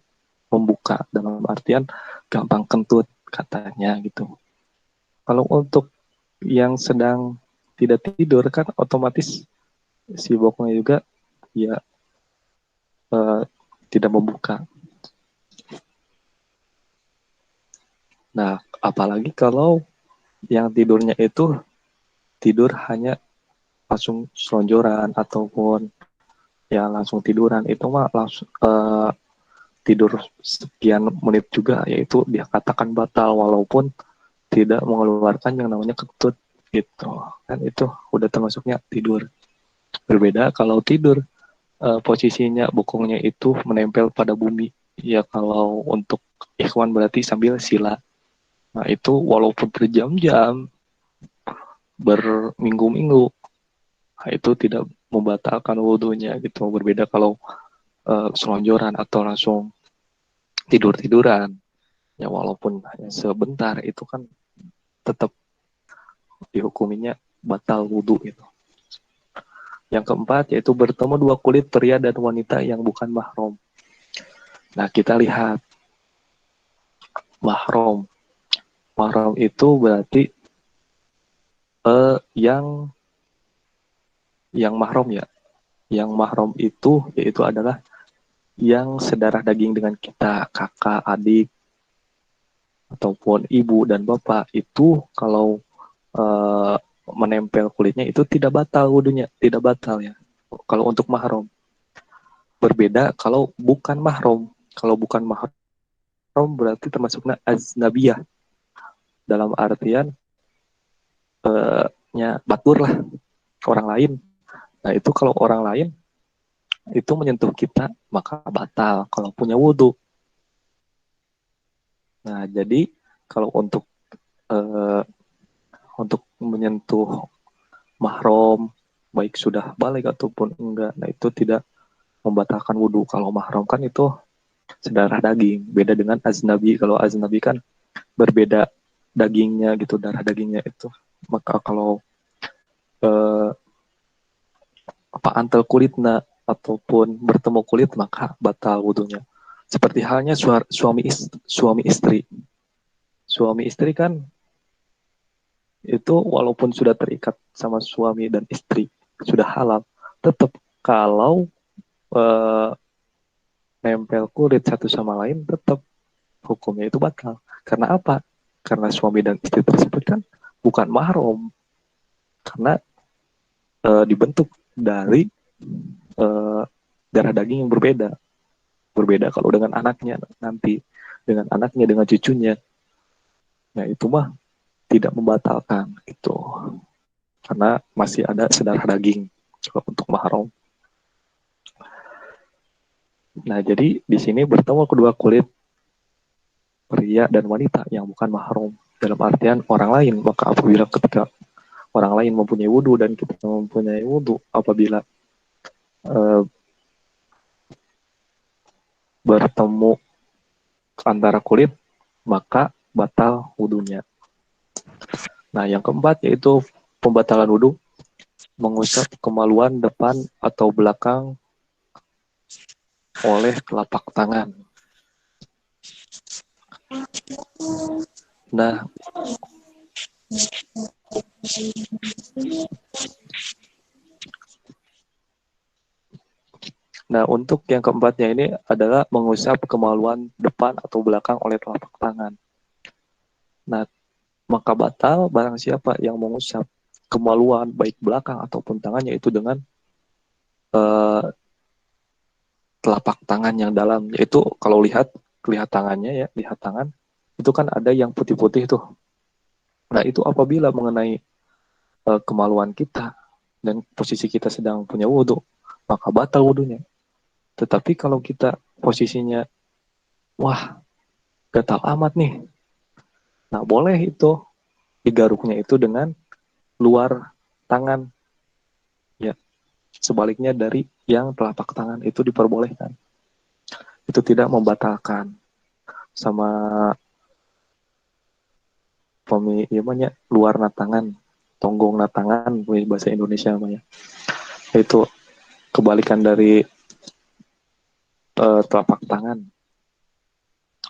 membuka, dalam artian gampang kentut katanya gitu. Kalau untuk yang sedang tidak tidur kan otomatis si bokongnya juga ya uh, tidak membuka. Nah, apalagi kalau yang tidurnya itu tidur hanya langsung selonjoran ataupun ya langsung tiduran, itu mah langsung tidur sekian menit juga yaitu dia katakan batal walaupun tidak mengeluarkan yang namanya kentut gitu kan, itu udah termasuknya tidur. Berbeda kalau tidur posisinya bokongnya itu menempel pada bumi, ya kalau untuk ikhwan berarti sambil sila. Nah, itu walaupun berjam-jam, berminggu-minggu, nah, itu tidak membatalkan wudhunya gitu. Berbeda kalau selonjoran atau langsung tidur-tiduran, ya walaupun hanya sebentar itu kan tetap dihukuminya batal wudhu itu. Yang keempat yaitu bertemu dua kulit pria dan wanita yang bukan mahram. Nah, kita lihat mahram. Mahram itu berarti yang mahram ya. Yang mahram itu yaitu adalah yang sedarah daging dengan kita, kakak, adik, ataupun ibu dan bapak. Itu kalau menempel kulitnya itu tidak batal wudhunya, tidak batal ya. Kalau untuk mahram. Berbeda kalau bukan mahram. Kalau bukan mahram berarti termasuknya aznabiyah. Dalam artian batur lah, orang lain. Nah, itu kalau orang lain itu menyentuh kita maka batal kalau punya wudhu. Nah, jadi kalau uh, untuk menyentuh mahram baik sudah balik ataupun enggak, nah itu tidak membatalkan wudhu. Kalau mahram kan itu sedarah daging, beda dengan aznabi. Kalau aznabi kan berbeda dagingnya gitu, darah dagingnya itu. Maka kalau uh, antel kulitnya ataupun bertemu kulit maka batal wudhunya. Seperti halnya suami istri. Suami istri kan itu walaupun sudah terikat sama suami dan istri, sudah halal, tetap kalau eh, nempel kulit satu sama lain tetap hukumnya itu batal. Karena apa? Karena suami dan istri tersebut kan bukan mahram, karena dibentuk dari eh, darah daging yang berbeda. Berbeda kalau dengan anaknya nanti, dengan anaknya, dengan cucunya. Nah, itu mah tidak membatalkan itu. Karena masih ada sedarah daging untuk mahram. Nah, jadi di sini bertemu kedua kulit pria dan wanita yang bukan mahram dalam artian orang lain. Maka apabila ketika orang lain mempunyai wudhu dan kita mempunyai wudhu, apabila uh, bertemu antara kulit, maka batal wudhunya. Nah, yang keempat yaitu pembatalan wudhu, mengusap kemaluan depan atau belakang oleh telapak tangan. Nah, untuk yang keempatnya ini adalah mengusap kemaluan depan atau belakang oleh telapak tangan. Nah, maka batal barang siapa yang mengusap kemaluan baik belakang ataupun tangannya itu dengan eh, telapak tangan yang dalam. Yaitu kalau lihat tangannya ya, lihat tangan itu kan ada yang putih-putih tuh. Nah, itu apabila mengenai kemaluan kita dan posisi kita sedang punya wudhu, maka batal wudhunya. Tetapi kalau kita posisinya, wah, gatal amat nih. Nah, boleh itu digaruknya itu dengan luar tangan. Ya, sebaliknya dari yang telapak tangan itu diperbolehkan. Itu tidak membatalkan sama pemilihannya luar natangan, tonggong natangan, bahasa Indonesia namanya. Itu kebalikan dari telapak tangan.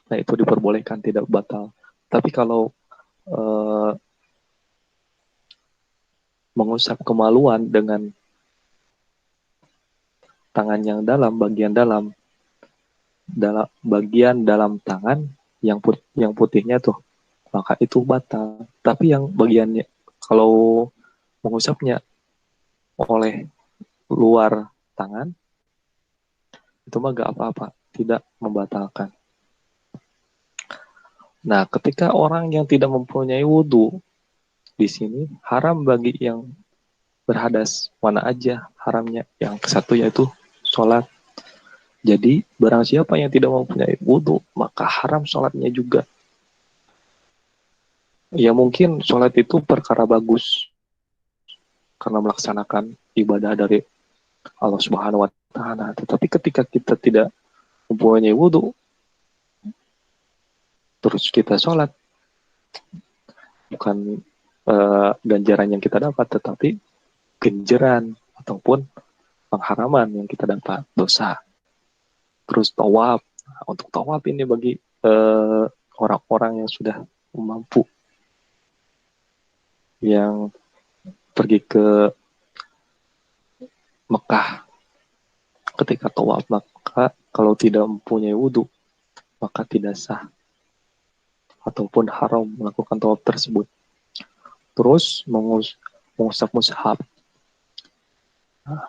Nah, itu diperbolehkan, tidak batal. Tapi kalau uh, mengusap kemaluan dengan tangan yang dalam, bagian dalam tangan yang putihnya tuh, maka itu batal. Tapi yang bagiannya, kalau mengusapnya oleh luar tangan, itu mah gak apa-apa, tidak membatalkan. Nah, ketika orang yang tidak mempunyai wudhu, di sini haram bagi yang berhadas, mana aja haramnya. Yang satu yaitu sholat. Jadi, barang siapa yang tidak mempunyai wudhu, maka haram sholatnya juga. Ya mungkin sholat itu perkara bagus, karena melaksanakan ibadah dari Allah Subhanahu wa Ta'ala. Tetapi ketika kita tidak mempunyai wudhu, terus kita sholat, bukan ganjaran yang kita dapat, tetapi genjeran ataupun pengharaman yang kita dapat, dosa. Terus tawaf. Nah, untuk tawaf ini bagi orang-orang yang sudah mampu, yang pergi ke Mekah, ketika tawaf, maka kalau tidak mempunyai wudhu, maka tidak sah ataupun haram melakukan tawaf tersebut. Terus mengusap mushaf, nah,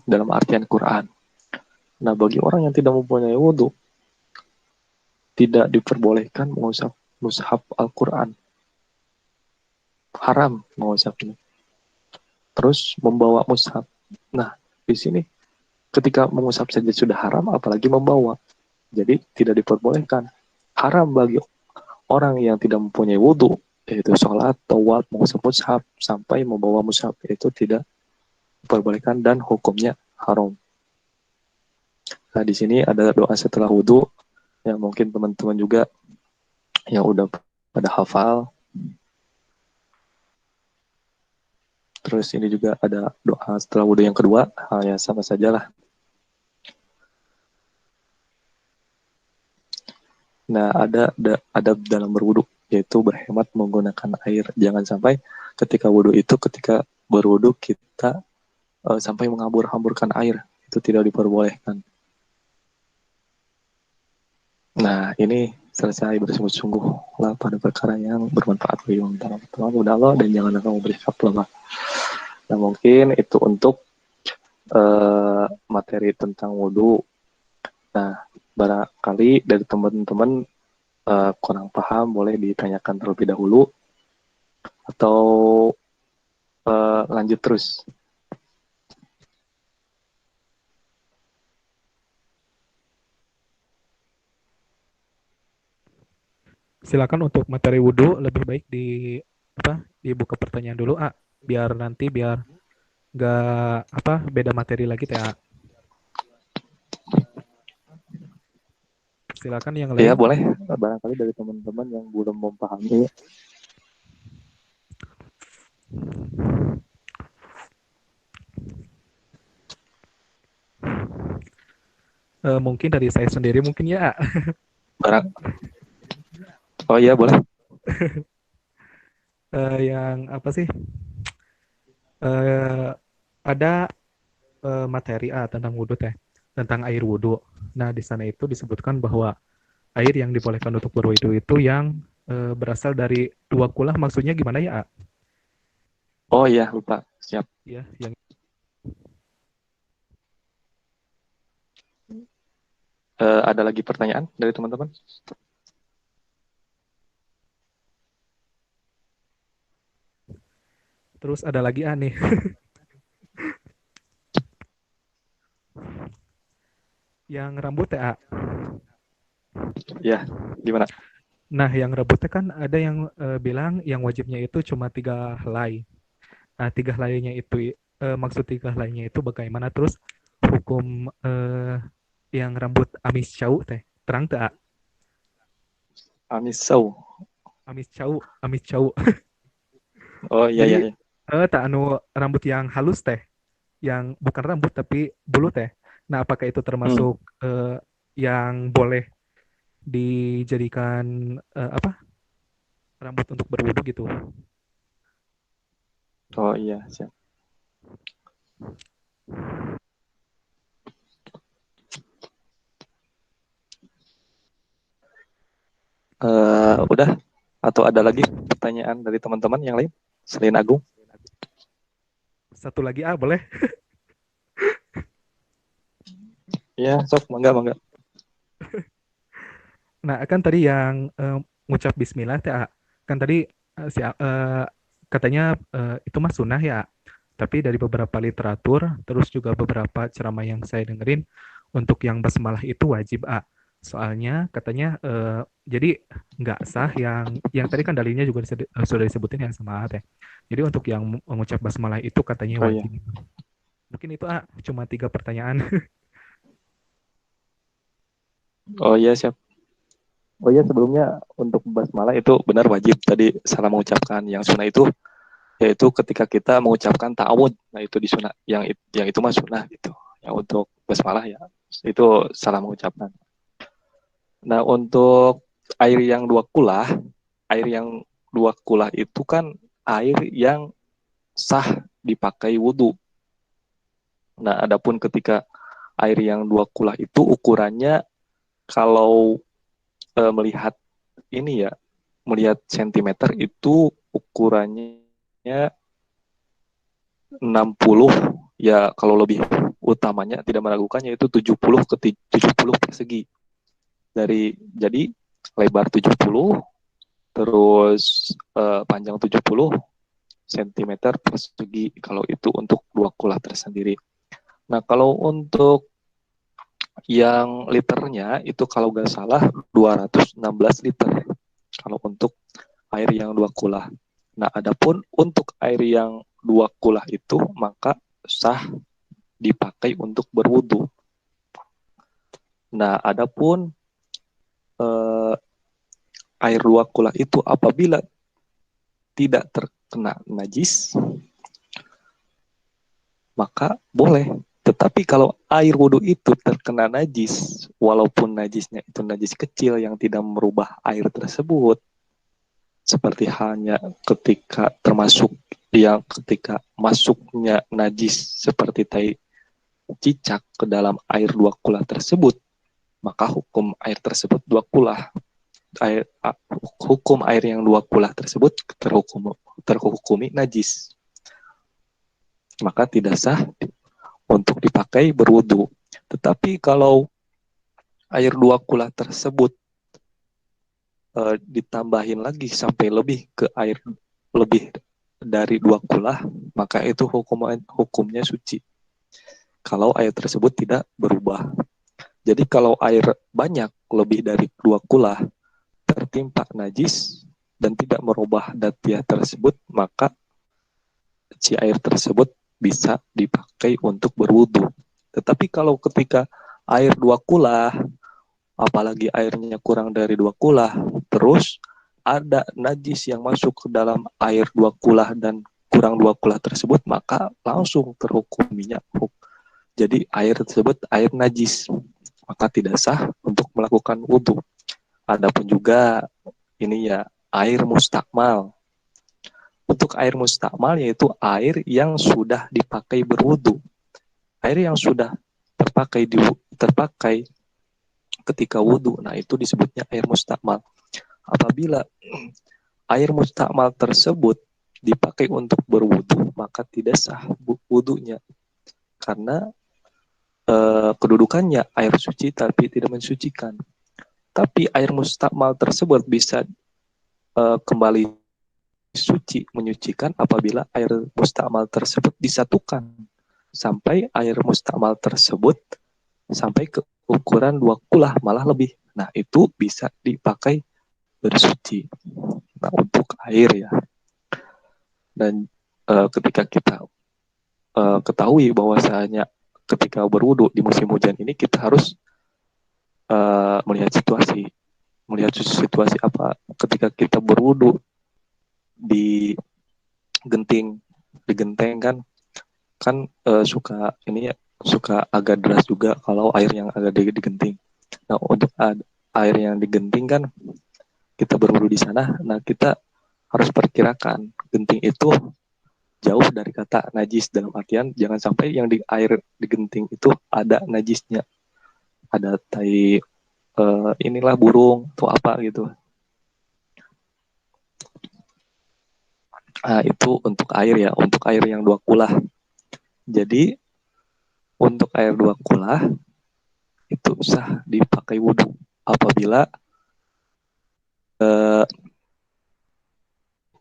dalam artian Quran. Nah, bagi orang yang tidak mempunyai wudhu, tidak diperbolehkan mengusap mushaf Al-Quran. Haram mengusapnya. Terus membawa mushaf. Nah, di sini ketika mengusap saja sudah haram, apalagi membawa. Jadi tidak diperbolehkan. Haram bagi orang yang tidak mempunyai wudhu, yaitu sholat, tawaf, mengusap mushaf, sampai membawa mushaf, itu tidak diperbolehkan dan hukumnya haram. Nah, di sini ada doa setelah wudhu yang mungkin teman-teman juga yang udah pada hafal. Terus ini juga ada doa setelah wudhu yang kedua, ya sama sajalah. Nah, ada adab dalam berwudhu, yaitu berhemat menggunakan air. Jangan sampai ketika berwudhu kita sampai menghambur-hamburkan air. Itu tidak diperbolehkan. Nah, ini selesai bersungguh-sungguh lah pada perkara yang bermanfaat bagi teman-teman. Udah Allah, dan jangan kamu bersikap lemah. Nah, mungkin itu untuk materi tentang wudhu. Nah, barangkali dari teman-teman kurang paham, boleh ditanyakan terlebih dahulu atau lanjut terus. Silakan untuk materi wudhu lebih baik dibuka pertanyaan dulu biar nggak beda materi lagi teh Silakan yang Ya, lain. boleh. Barangkali dari teman-teman yang belum memahami Mungkin dari saya sendiri mungkin ya. Barang. Oh iya boleh. Yang apa sih? Eh, ada materi tentang wudhu teh, tentang air wudhu. Nah di sana itu disebutkan bahwa air yang dibolehkan untuk berwudhu itu yang berasal dari dua kulah. Maksudnya gimana ya? Oh iya lupa. Siap. Ya, yang Ada lagi pertanyaan dari teman-teman? terus ada lagi nih. Yang rambut ya. Ya, gimana? Nah, yang rambutnya kan ada yang bilang yang wajibnya itu cuma 3 helai. Nah, 3 helainya itu maksud 3 helainya itu bagaimana? Terus hukum yang rambut amis cau teh terang tak? Amisau. Amis cau. Oh iya Jadi iya iya. tak anu rambut yang halus teh, yang bukan rambut tapi bulu teh. Nah, apakah itu Hmm. termasuk yang boleh dijadikan apa rambut untuk berwudu gitu? Oh iya, siap. Udah atau ada lagi pertanyaan dari teman-teman yang lain selain Agung? Satu lagi boleh? Iya, sok mangga mangga. Nah, kan tadi yang ngucap Bismillah teh kan tadi katanya itu mah sunnah ya. Tapi dari beberapa literatur, terus juga beberapa ceramah yang saya dengerin, untuk yang basmalah itu wajib Soalnya katanya jadi nggak sah yang tadi kan dalilnya juga sudah disebutin yang sama teh. Jadi untuk yang mengucap basmalah itu katanya Oh iya. wajib. Mungkin itu cuma 3 pertanyaan. Oh iya, siap. Oh iya, sebelumnya untuk basmalah itu benar wajib. Tadi salah mengucapkan. Yang sunnah itu yaitu ketika kita mengucapkan ta'awud. Nah, itu di sunnah. Yang itu mah sunnah gitu. Yang untuk basmalah ya itu salah mengucapkan. Nah, untuk air yang dua kulah, air yang dua kulah itu kan air yang sah dipakai wudhu. Nah, adapun ketika air yang dua kulah itu ukurannya kalau melihat ini ya, melihat sentimeter itu ukurannya 60 ya, kalau lebih utamanya tidak meragukannya itu 70 ke 70 persegi. Jadi lebar 70 terus panjang 70 sentimeter persegi kalau itu untuk dua kulah tersendiri. Nah, kalau untuk yang liternya itu kalau nggak salah 216 liter kalau untuk air yang dua kulah. Nah, adapun untuk air yang dua kulah itu maka sah dipakai untuk berwudu. Nah, adapun eh, air dua kulah itu apabila tidak terkena najis maka boleh. Tetapi kalau air wudhu itu terkena najis, walaupun najisnya itu najis kecil yang tidak merubah air tersebut, seperti halnya ketika termasuk yang ketika masuknya najis seperti tai cicak ke dalam air dua kulah tersebut, maka hukum air tersebut dua kulah. Hukum air yang dua kulah tersebut terhukumi najis. Maka tidak sah untuk dipakai berwudu. Tetapi kalau air dua kulah tersebut ditambahin lagi sampai lebih ke air lebih dari dua kulah, maka itu hukumnya suci. Kalau air tersebut tidak berubah. Jadi kalau air banyak lebih dari dua kulah tertimpa najis dan tidak merubah datiah tersebut, maka si air tersebut bisa dipakai untuk berwudu. Tetapi kalau ketika air dua kulah, apalagi airnya kurang dari dua kulah, terus ada najis yang masuk ke dalam air dua kulah dan kurang 2 kula tersebut, maka langsung terhukuminya. Jadi air tersebut air najis, maka tidak sah untuk melakukan wudhu. Adapun juga ini ya air mustakmal. Untuk air mustakmal yaitu air yang sudah dipakai berwudhu. Air yang sudah terpakai ketika wudhu, nah itu disebutnya air mustakmal. Apabila air mustakmal tersebut dipakai untuk berwudhu, maka tidak sah wudhunya. Karena kedudukannya air suci tapi tidak mensucikan. Tapi air mustakmal tersebut bisa kembali suci, menyucikan apabila air mustakmal tersebut disatukan sampai air mustakmal tersebut sampai ke ukuran 2 kulah, malah lebih. Nah, itu bisa dipakai bersuci. Nah, untuk air ya. Dan ketika kita ketahui bahwasanya ketika berwudu di musim hujan ini kita harus melihat situasi apa ketika kita berwudu di genteng kan suka ini ya, suka agak deras juga kalau air yang agak di genting. Nah, untuk air yang di genting kan kita berwudu di sana, nah kita harus perkirakan genting itu jauh dari kata najis, dalam artian jangan sampai yang di air di genting itu ada najisnya, ada tai inilah burung atau apa gitu. Nah, itu untuk air ya, untuk air yang 2 kulah. Jadi untuk air 2 kulah itu sah dipakai wudhu apabila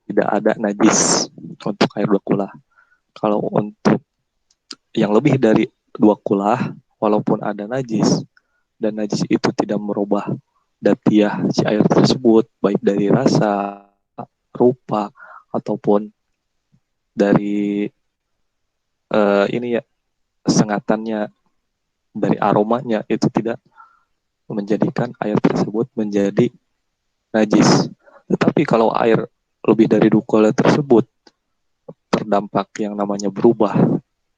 tidak ada najis untuk air 2 kulah. Kalau untuk yang lebih dari 2 kulah, walaupun ada najis, dan najis itu tidak merubah datiah si air tersebut, baik dari rasa, rupa, ataupun dari ini ya, sengatannya, dari aromanya, itu tidak menjadikan air tersebut menjadi najis. Tetapi kalau air lebih dari 2 kulah tersebut terdampak yang namanya berubah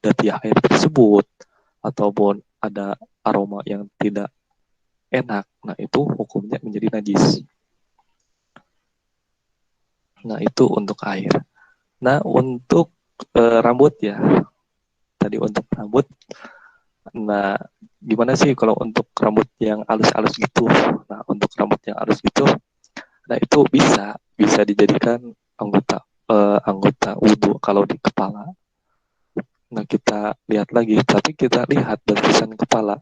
datiah air tersebut, ataupun ada aroma yang tidak enak, nah itu hukumnya menjadi najis. Nah, itu untuk air. Nah, untuk rambut ya, tadi untuk rambut. Nah, gimana sih kalau untuk rambut yang halus-halus gitu? Nah, untuk rambut yang halus gitu, nah itu bisa dijadikan anggota wudhu kalau di kepala. Nah, kita lihat lagi, tapi kita lihat batasan kepala.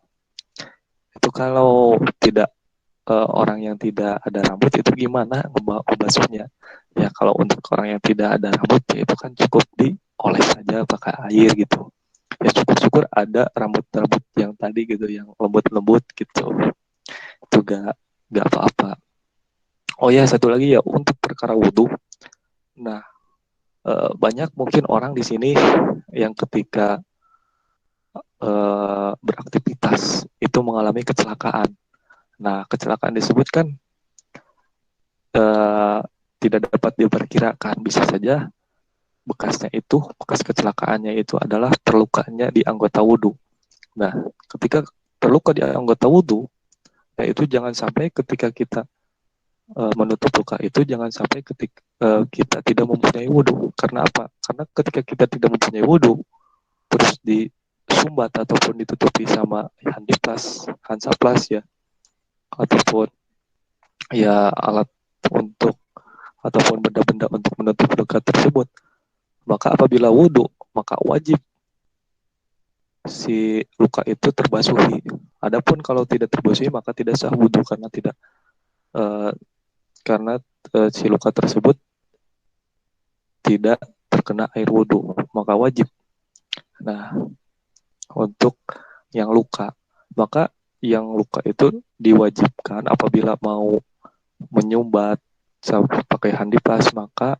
Itu kalau tidak orang yang tidak ada rambut itu gimana membasuhnya? Ya, kalau untuk orang yang tidak ada rambut ya itu kan cukup dioles saja pakai air gitu. Ya syukur-syukur ada rambut-rambut yang tadi gitu, yang lembut-lembut gitu. Itu gak apa-apa. Oh ya, satu lagi ya untuk perkara wudhu. Nah, banyak mungkin orang di sini yang ketika beraktivitas itu mengalami kecelakaan. Nah, kecelakaan disebutkan tidak dapat diperkirakan. Bisa saja bekas kecelakaannya itu adalah terlukanya di anggota wudhu. Nah, ketika terluka di anggota wudhu, nah itu jangan sampai ketika kita menutup luka itu jangan sampai ketika kita tidak mempunyai wudhu. Karena apa? Karena ketika kita tidak mempunyai wudhu, terus disumbat ataupun ditutupi sama hansaplas ya, ataupun ya alat untuk ataupun benda-benda untuk menutup luka tersebut, maka apabila wudhu, maka wajib si luka itu terbasuhi. Adapun kalau tidak terbasuhi maka tidak sah wudhu karena tidak si luka tersebut tidak terkena air wudhu, maka wajib. Nah, untuk yang luka, maka yang luka itu diwajibkan apabila mau menyumbat pakai handiplas, maka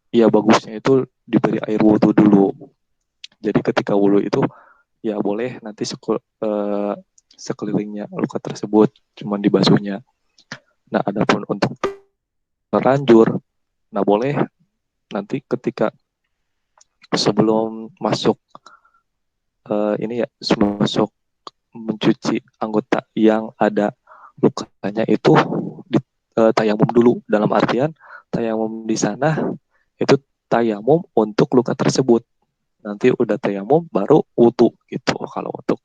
ya bagusnya itu diberi air wudhu dulu. Jadi ketika wudhu itu ya boleh nanti sekelilingnya luka tersebut cuma dibasuhnya. Nah, adapun untuk terlanjur, nah boleh nanti ketika sebelum masuk ini ya, sebelum masuk mencuci anggota yang ada lukanya itu di, tayamum dulu. Dalam artian tayamum di sana itu tayamum untuk luka tersebut. Nanti udah tayamum baru wudu gitu. Kalau untuk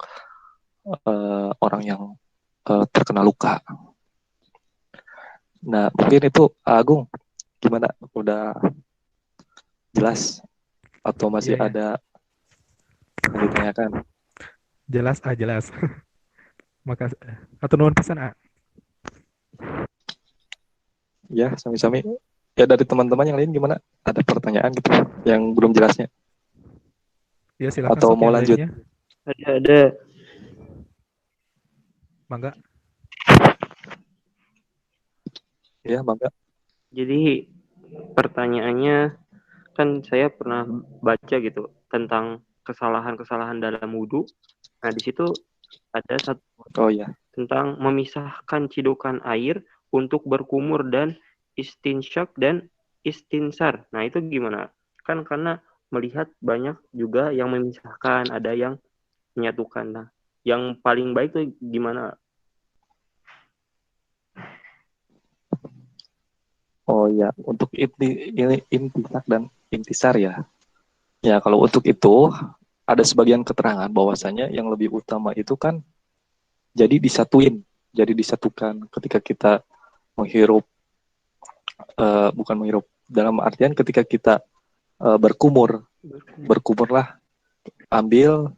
orang yang terkena luka. Nah mungkin itu Agung gimana? Udah jelas atau masih Iya ya, ada yang ditanyakan? jelas jelas. Makasih. Atau nuhun pisan Ya sami-sami. Ya dari teman-teman yang lain gimana? Ada pertanyaan gitu yang belum jelasnya? Ya silakan Atau sok mau yang lanjut? lainnya. Ada. Mangga. Ya, Bangga. Jadi pertanyaannya kan saya pernah baca gitu tentang kesalahan-kesalahan dalam wudhu. Nah di situ ada satu Oh iya. tentang memisahkan cidukan air untuk berkumur dan istinsyak dan istinsar. Nah itu gimana? Kan karena melihat banyak juga yang memisahkan, ada yang menyatukan. Nah yang paling baik tuh gimana? Oh iya, untuk ini intisak dan intisar ya. Ya, kalau untuk itu ada sebagian keterangan bahwasanya yang lebih utama itu kan jadi disatuin, jadi disatukan ketika kita menghirup, bukan menghirup, dalam artian ketika kita berkumur, berkumurlah, ambil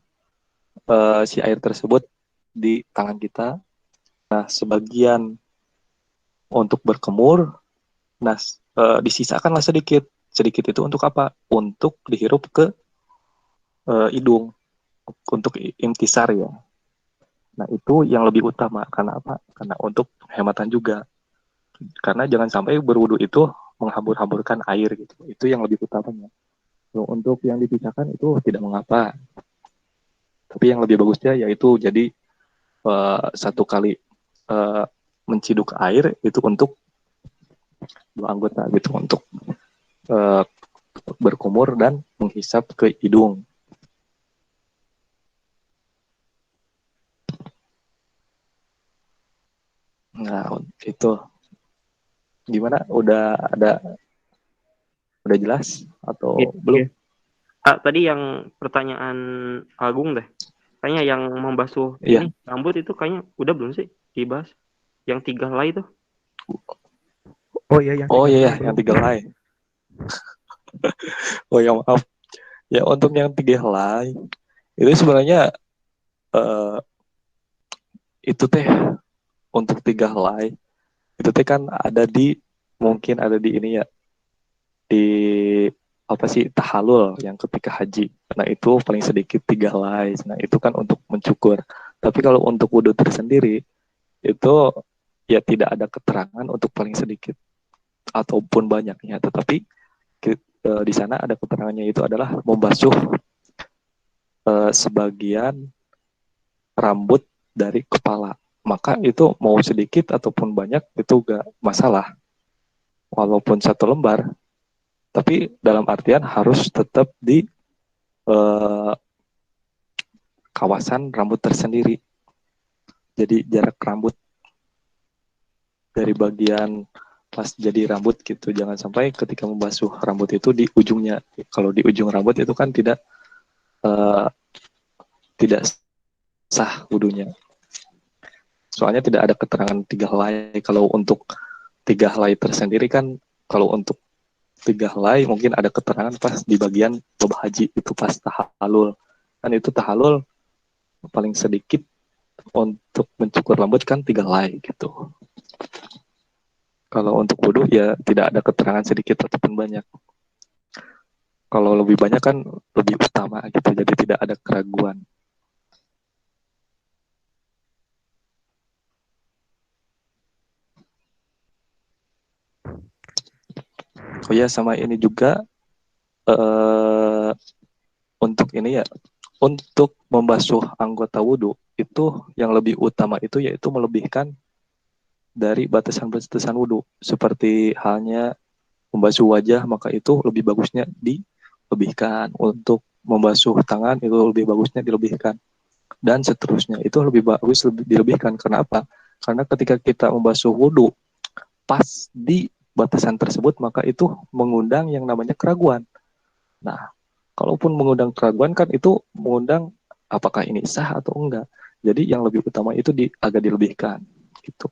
si air tersebut di tangan kita. Nah, sebagian untuk berkumur, nah disisakanlah sedikit. Sedikit itu untuk apa? Untuk dihirup ke hidung, untuk intisar ya. Nah, itu yang lebih utama. Karena apa? Karena untuk hematan juga. Karena jangan sampai berwudu itu menghambur-hamburkan air gitu. Itu yang lebih utamanya. So, untuk yang dipisahkan itu tidak mengapa. Tapi yang lebih bagusnya yaitu jadi satu kali uh, menciduk air itu untuk dua anggota gitu. Untuk uh, berkumur dan menghisap ke hidung. Nah, itu gimana? Udah jelas atau belum? Iya. Tadi yang pertanyaan Agung deh. Kayaknya yang membasuh Iya. ini rambut itu kayaknya udah belum sih dibahas? Yang 3 helai itu. Oh iya yang Oh 3 iya, helai yang belum. 3 helai. Oh ya maaf. Ya untuk yang 3 helai itu sebenarnya eh, itu teh untuk 3 helai itu teh kan ada di mungkin ada di ini ya di apa sih tahalul yang ketika haji. Nah itu paling sedikit 3 helai. Nah itu kan untuk mencukur. Tapi kalau untuk wudhu tersendiri itu ya tidak ada keterangan untuk paling sedikit ataupun banyaknya. Tetapi di sana ada keterangannya itu adalah membasuh sebagian rambut dari kepala. Maka itu mau sedikit ataupun banyak itu gak masalah. Walaupun 1 lembar, tapi dalam artian harus tetap di eh, kawasan rambut tersendiri. Jadi jarak rambut dari bagian pas jadi rambut gitu. Jangan sampai ketika membasuh rambut itu di ujungnya. Kalau di ujung rambut itu kan eh, tidak sah wudhunya. Soalnya tidak ada keterangan 3 helai. Kalau untuk 3 helai tersendiri kan, kalau untuk 3 helai mungkin ada keterangan pas di bagian bab haji itu pas tahalul. Kan itu tahalul paling sedikit untuk mencukur rambut kan 3 helai gitu. Kalau untuk wudhu ya tidak ada keterangan sedikit ataupun banyak. Kalau lebih banyak kan lebih utama gitu, jadi tidak ada keraguan. Oh ya, sama ini juga eh, untuk ini ya, untuk membasuh anggota wudhu itu yang lebih utama itu yaitu melebihkan dari batasan-batasan wudhu. Seperti halnya membasuh wajah, maka itu lebih bagusnya di dilebihkan, untuk membasuh tangan itu lebih bagusnya dilebihkan, dan seterusnya itu lebih bagus dilebihkan. Kenapa? Karena ketika kita membasuh wudhu pas di batasan tersebut, maka itu mengundang yang namanya keraguan. Nah, kalaupun mengundang keraguan kan itu mengundang apakah ini sah atau enggak. Jadi yang lebih utama itu agak dilebihkan gitu.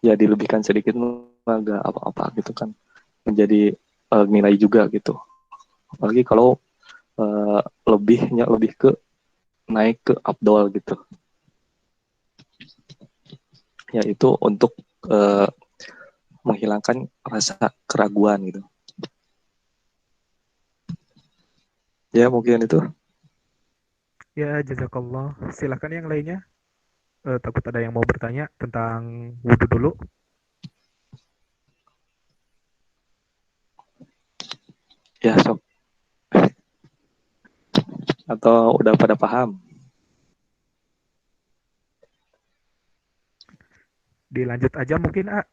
Ya dilebihkan sedikit agak apa-apa gitu kan. Menjadi nilai juga gitu. Apalagi kalau lebihnya lebih ke naik ke abdol gitu. Yaitu untuk menghilangkan rasa keraguan gitu. Ya mungkin itu. Ya, jazakallah. Silakan yang lainnya. Takut ada yang mau bertanya tentang wudhu dulu. Ya sok. Atau udah pada paham? Dilanjut aja mungkin, A.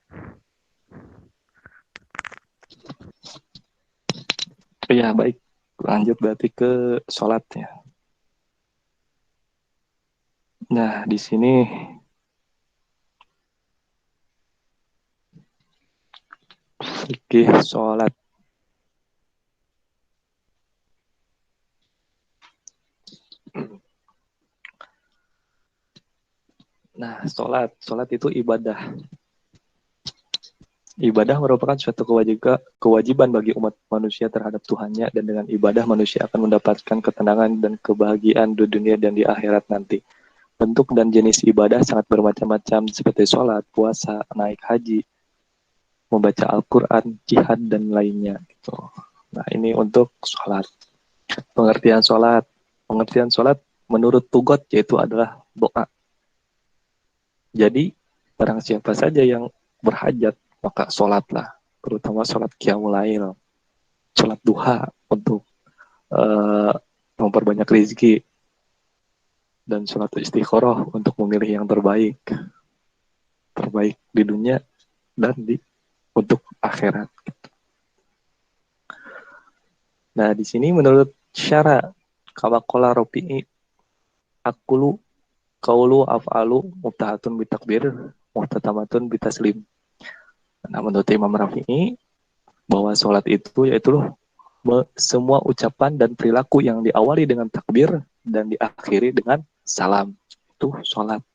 Ya baik. Lanjut berarti ke sholatnya. Nah di sini fikih sholat. Nah, sholat itu ibadah. Ibadah merupakan suatu kewajiban bagi umat manusia terhadap Tuhannya, dan dengan ibadah manusia akan mendapatkan ketenangan dan kebahagiaan di dunia dan di akhirat nanti. Bentuk dan jenis ibadah sangat bermacam-macam seperti sholat, puasa, naik haji, membaca Al-Quran, jihad, dan lainnya. Gitu. Nah, ini untuk sholat. Pengertian sholat. Pengertian sholat menurut Tugot yaitu adalah doa. Jadi, barang siapa saja yang berhajat, maka sholatlah. Terutama sholat qiyamul lail, sholat duha untuk memperbanyak rezeki, dan sholat istikharah untuk memilih yang terbaik. Terbaik di dunia dan untuk akhirat. Nah, di sini menurut syara, kawaqala Rafi'i, akulu kaulu af'alu mubtahatun bitakbir muhtatamatun bitaslim. Nah, menurut Imam Rafi'i, bahwa sholat itu yaitu semua ucapan dan perilaku yang diawali dengan takbir dan diakhiri dengan salam. Itu sholat.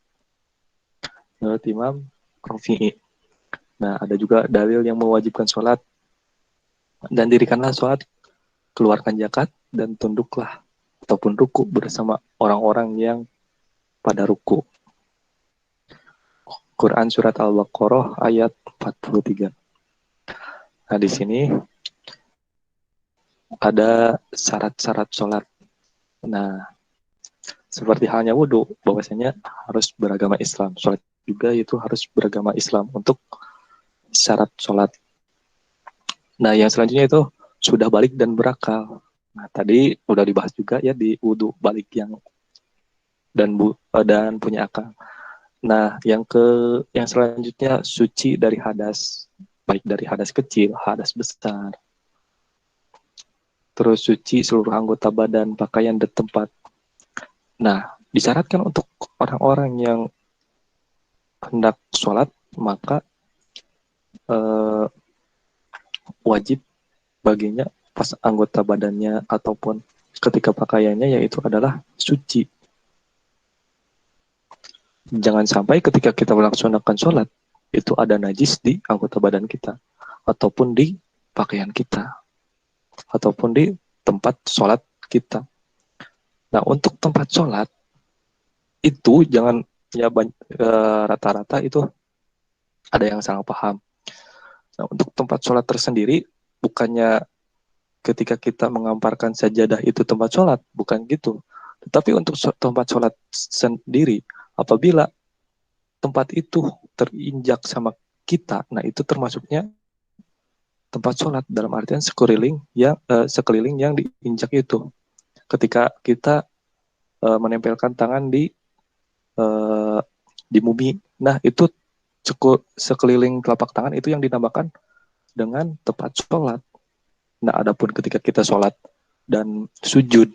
Menurut Imam Rafi'i. Nah, ada juga dalil yang mewajibkan sholat. Dan dirikanlah sholat, keluarkan zakat, dan tunduklah ataupun ruku bersama orang-orang yang pada ruku. Quran surat Al-Baqarah ayat 43. Nah, di sini ada syarat-syarat sholat. Nah, seperti halnya wudhu, bahwasanya harus beragama Islam. Sholat juga itu harus beragama Islam untuk syarat sholat. Nah, yang selanjutnya itu sudah balik dan berakal. Nah, tadi udah dibahas juga ya di wudhu balik yang dan punya akal. Nah, yang selanjutnya suci dari hadas, baik dari hadas kecil, hadas besar. Terus suci seluruh anggota badan, pakaian, dan tempat. Nah, disyaratkan untuk orang-orang yang hendak sholat, maka wajib baginya pas anggota badannya ataupun ketika pakaiannya yaitu adalah suci. Jangan sampai ketika kita melaksanakan sholat, itu ada najis di anggota badan kita, ataupun di pakaian kita, ataupun di tempat sholat kita. Nah, untuk tempat sholat, itu jangan, ya rata-rata itu ada yang salah paham. Nah, untuk tempat sholat tersendiri, bukannya ketika kita mengamparkan sajadah itu tempat sholat, bukan gitu. Tetapi untuk tempat sholat sendiri, apabila tempat itu terinjak sama kita, nah itu termasuknya tempat sholat dalam artian sekeliling yang diinjak itu. Ketika kita menempelkan tangan di bumi, nah itu sekeliling telapak tangan itu yang dinamakan dengan tempat sholat. Nah, adapun ketika kita sholat dan sujud,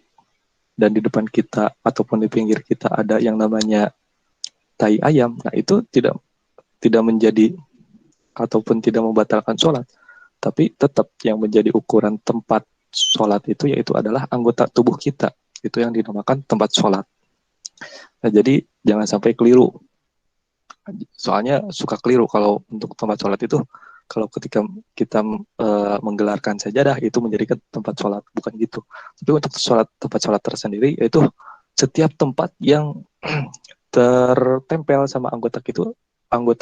dan di depan kita ataupun di pinggir kita ada yang namanya tai ayam, nah itu tidak menjadi ataupun tidak membatalkan sholat, tapi tetap yang menjadi ukuran tempat sholat itu yaitu adalah anggota tubuh kita, itu yang dinamakan tempat sholat. Nah, jadi jangan sampai keliru, soalnya suka keliru kalau untuk tempat sholat itu, kalau ketika kita menggelarkan sajadah itu menjadikan tempat sholat, bukan gitu. Tapi untuk tempat sholat tersendiri yaitu setiap tempat yang tertempel sama anggota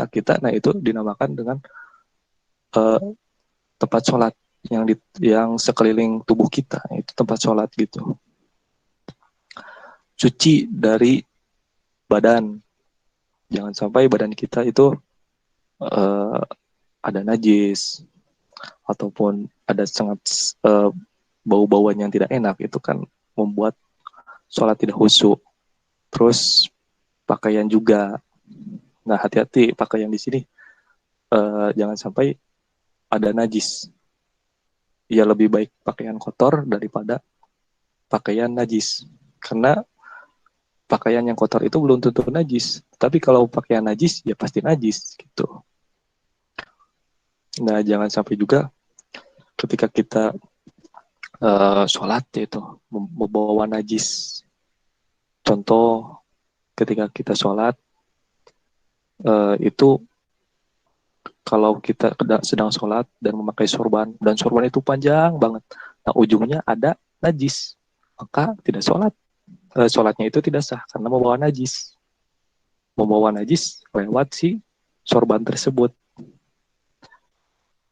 kita, nah itu dinamakan dengan tempat sholat yang sekeliling tubuh kita, itu tempat sholat gitu. Cuci dari badan, jangan sampai badan kita itu ada najis ataupun ada sangat bau-bauan yang tidak enak, itu kan membuat sholat tidak khusyuk. Terus pakaian juga, nah hati-hati pakaian di sini, jangan sampai ada najis. Ya lebih baik pakaian kotor daripada pakaian najis, karena pakaian yang kotor itu belum tentu najis, tapi kalau pakaian najis ya pasti najis gitu. Nah jangan sampai juga ketika kita sholat itu membawa najis. Contoh ketika kita sholat itu kalau kita sedang sholat dan memakai sorban, dan sorban itu panjang banget, nah ujungnya ada najis, maka tidak sholatnya itu tidak sah karena membawa najis lewat si sorban tersebut,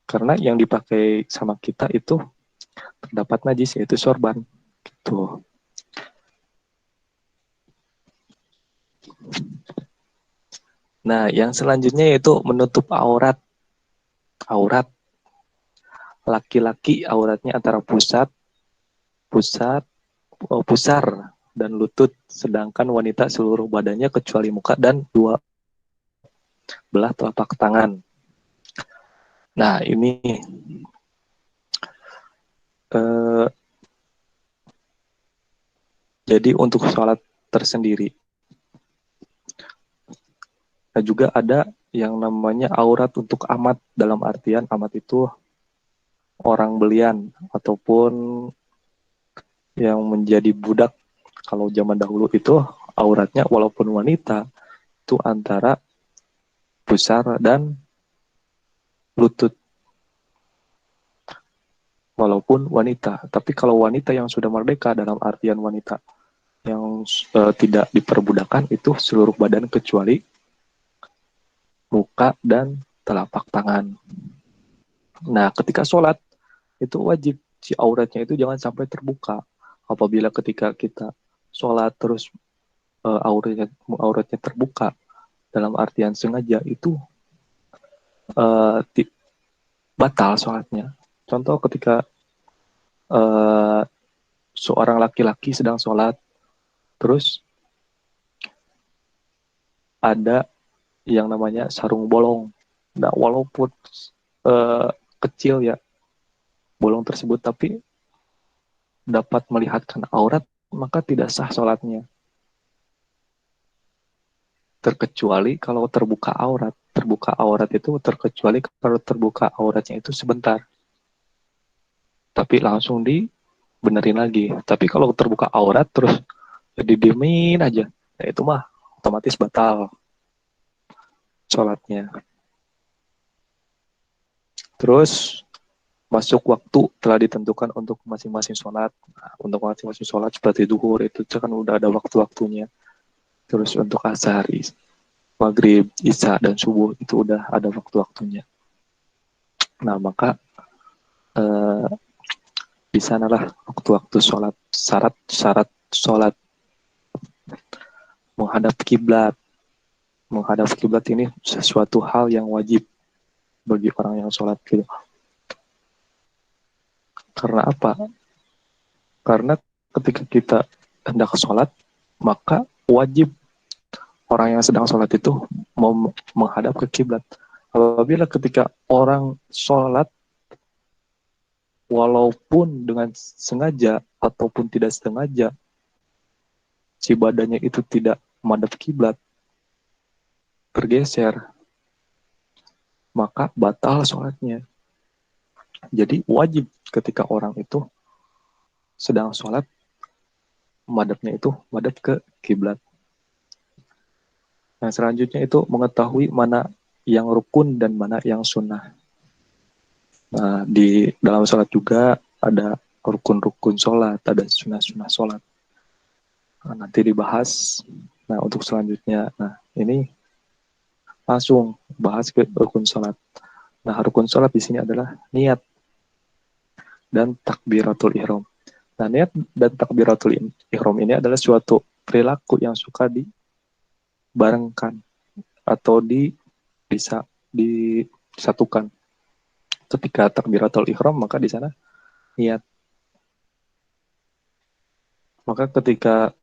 karena yang dipakai sama kita itu terdapat najis yaitu sorban gitu. Nah yang selanjutnya yaitu menutup aurat. Laki-laki auratnya antara pusar dan lutut, sedangkan wanita seluruh badannya kecuali muka dan dua belah telapak tangan. Nah ini jadi untuk sholat tersendiri. Nah juga ada yang namanya aurat untuk amat, dalam artian amat itu orang belian ataupun yang menjadi budak. Kalau zaman dahulu itu auratnya walaupun wanita itu antara pusar dan lutut, walaupun wanita. Tapi kalau wanita yang sudah merdeka, dalam artian wanita yang tidak diperbudakan, itu seluruh badan kecuali muka dan telapak tangan. Nah ketika sholat itu wajib si auratnya itu jangan sampai terbuka. Apabila ketika kita sholat terus auratnya terbuka dalam artian sengaja, itu batal sholatnya. Contoh ketika seorang laki-laki sedang sholat, terus ada yang namanya sarung bolong. Nah walaupun kecil ya bolong tersebut, tapi dapat melihatkan aurat, maka tidak sah sholatnya. Terkecuali kalau terbuka aurat. Terbuka aurat itu terkecuali kalau terbuka auratnya itu sebentar, tapi langsung dibenerin lagi. Tapi kalau terbuka aurat terus didiemin aja, ya itu mah otomatis batal sholatnya. Terus masuk waktu telah ditentukan untuk masing-masing sholat. Nah, untuk masing-masing sholat seperti duhur itu kan udah ada waktu-waktunya. Terus untuk asar, maghrib, isya, dan subuh itu udah ada waktu-waktunya. Nah maka di sanalah waktu-waktu sholat, syarat sholat. Menghadap kiblat. Menghadap kiblat ini sesuatu hal yang wajib bagi orang yang sholat gitu. Karena apa? Karena ketika kita hendak sholat, maka wajib orang yang sedang sholat itu mau menghadap ke kiblat. Apabila ketika orang sholat walaupun dengan sengaja ataupun tidak sengaja si badannya itu tidak menghadap kiblat, bergeser, maka batal sholatnya. Jadi wajib ketika orang itu sedang sholat, madhabnya itu madhab ke kiblat. Nah, selanjutnya itu mengetahui mana yang rukun dan mana yang sunnah. Nah, di dalam sholat juga ada rukun-rukun sholat, ada sunnah-sunnah sholat. Nah, nanti dibahas. Nah, untuk selanjutnya, nah ini langsung bahas ke rukun sholat. Nah, rukun sholat di sini adalah niat dan takbiratul ihram. Nah, niat dan takbiratul ihram ini adalah suatu perilaku yang suka dibarengkan atau bisa disatukan. Ketika takbiratul ihram, maka di sana niat. Maka ketika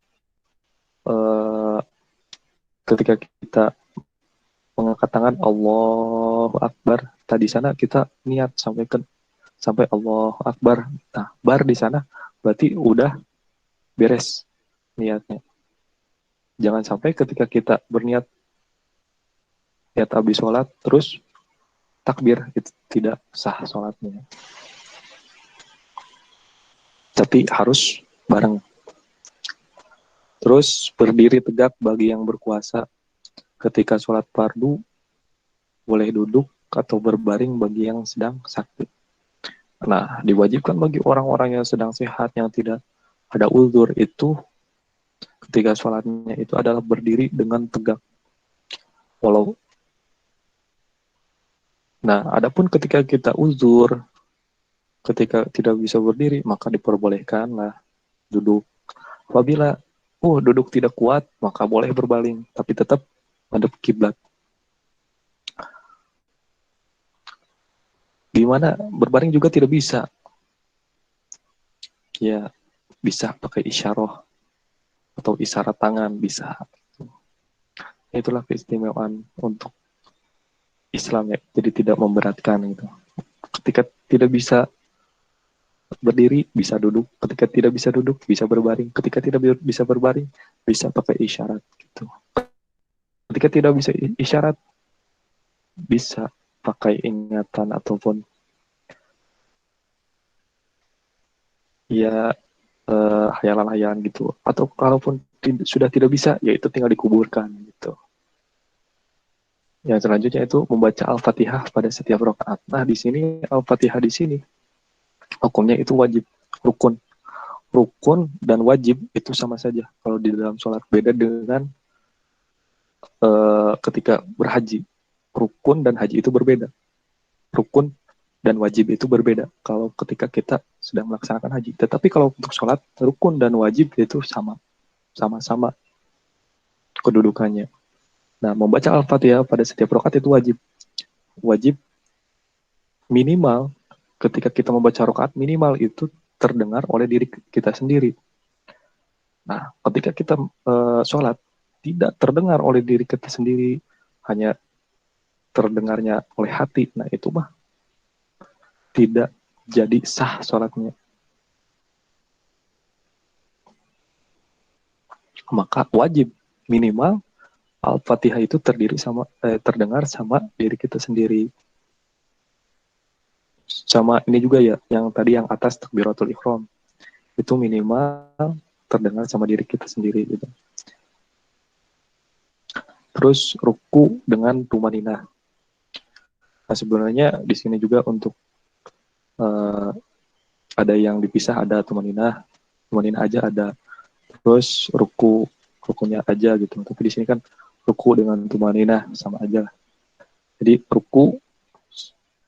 kita mengangkat tangan Allahu Akbar, tadi sana kita niat sampai Allahu Akbar. Nah, bar di sana berarti udah beres niatnya. Jangan sampai ketika kita berniat habis sholat terus takbir, itu tidak sah sholatnya. Tapi harus bareng. Terus berdiri tegak bagi yang berkuasa. Ketika sholat fardu boleh duduk atau berbaring bagi yang sedang sakit. Nah, diwajibkan bagi orang-orang yang sedang sehat, yang tidak ada uzur, itu ketika sholatnya itu adalah berdiri dengan tegak. Nah, adapun ketika kita uzur, ketika tidak bisa berdiri, maka diperbolehkanlah duduk. Apabila duduk tidak kuat, maka boleh berbaring, tapi tetap madhab kiblat. Gimana? Berbaring juga tidak bisa. Ya, bisa pakai isyarah atau isyarat tangan, bisa. Itulah keistimewaan untuk Islam ya. Jadi tidak memberatkan gitu. Ketika tidak bisa berdiri, bisa duduk. Ketika tidak bisa duduk, bisa berbaring. Ketika tidak bisa berbaring, bisa pakai isyarat gitu. Ketika tidak bisa isyarat, bisa pakai ingatan ataupun ya hayalan-hayalan gitu. Atau kalaupun sudah tidak bisa, ya itu tinggal dikuburkan gitu. Yang selanjutnya itu membaca Al-Fatihah pada setiap rakaat. Nah, di sini Al-Fatihah di sini hukumnya itu wajib, rukun. Rukun dan wajib itu sama saja kalau di dalam sholat. Beda dengan ketika berhaji. Rukun dan haji itu berbeda. Rukun dan wajib itu berbeda kalau ketika kita sedang melaksanakan haji. Tetapi kalau untuk sholat, rukun dan wajib itu sama-sama kedudukannya. Nah, membaca Al-Fatihah pada setiap rakaat itu wajib. Wajib minimal ketika kita membaca rakaat, minimal itu terdengar oleh diri kita sendiri. Nah, ketika kita sholat, tidak terdengar oleh diri kita sendiri, hanya terdengarnya oleh hati. Nah, itu mah tidak jadi sah sholatnya. Maka wajib minimal Al-Fatihah itu terdengar sama diri kita sendiri. Sama ini juga ya, yang tadi yang atas takbiratul ihram. Itu minimal terdengar sama diri kita sendiri gitu. Terus ruku dengan tumaninah. Nah, sebenarnya di sini juga untuk ada yang dipisah, ada tumaninah aja ada. Terus rukunya aja gitu. Tapi di sini kan ruku dengan tumaninah sama aja. Jadi ruku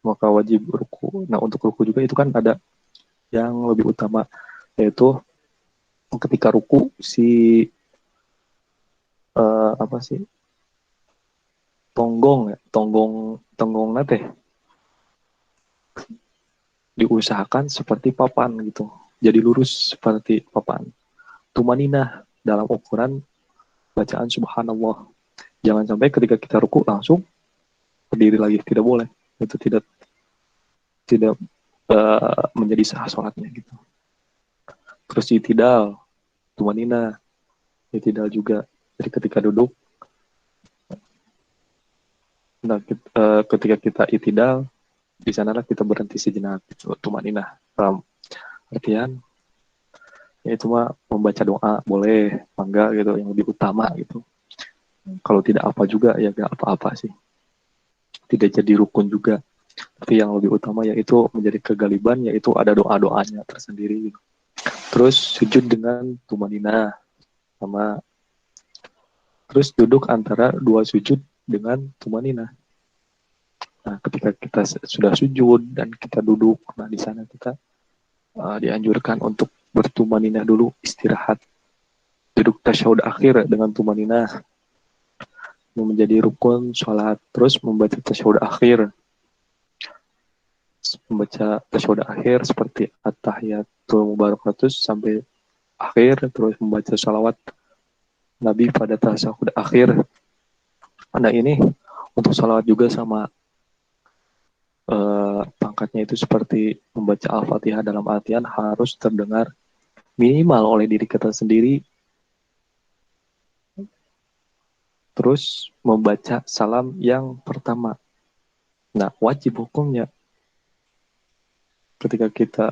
maka wajib ruku. Nah, untuk ruku juga itu kan ada yang lebih utama, yaitu ketika ruku si tonggong nate diusahakan seperti papan gitu, jadi lurus seperti papan. Tumaninah dalam ukuran bacaan subhanallah. Jangan sampai ketika kita ruku langsung berdiri lagi, tidak boleh. Itu tidak menjadi sah sholatnya gitu. Terus i'tidal, tumanina, i'tidal juga. Jadi ketika duduk, nah ketika kita i'tidal, di sanalah kita berhenti sejenak gitu, tumanina. Artian yaitu mah membaca doa boleh, enggak gitu, yang lebih utama gitu. Kalau tidak apa juga ya gak apa-apa sih. Tidak jadi rukun juga. Tapi yang lebih utama yaitu menjadi kegaliban, yaitu ada doa-doanya tersendiri gitu. Terus sujud dengan tumanina, sama terus duduk antara dua sujud dengan tumanina. Nah, ketika kita sudah sujud dan kita duduk, nah di sana kita dianjurkan untuk bertumanina dulu, istirahat. Duduk tasyahud akhir dengan tumanina, menjadi rukun sholat. Terus membaca tasyahud akhir. Membaca tasyahud akhir seperti at-tahiyatul mubarakatus sampai akhir. Terus membaca salawat Nabi pada tasyahud akhir. Nah ini untuk salawat juga sama pangkatnya itu seperti membaca Al-Fatihah dalam artian harus terdengar minimal oleh diri kita sendiri. Terus membaca salam yang pertama. Nah, wajib hukumnya ketika kita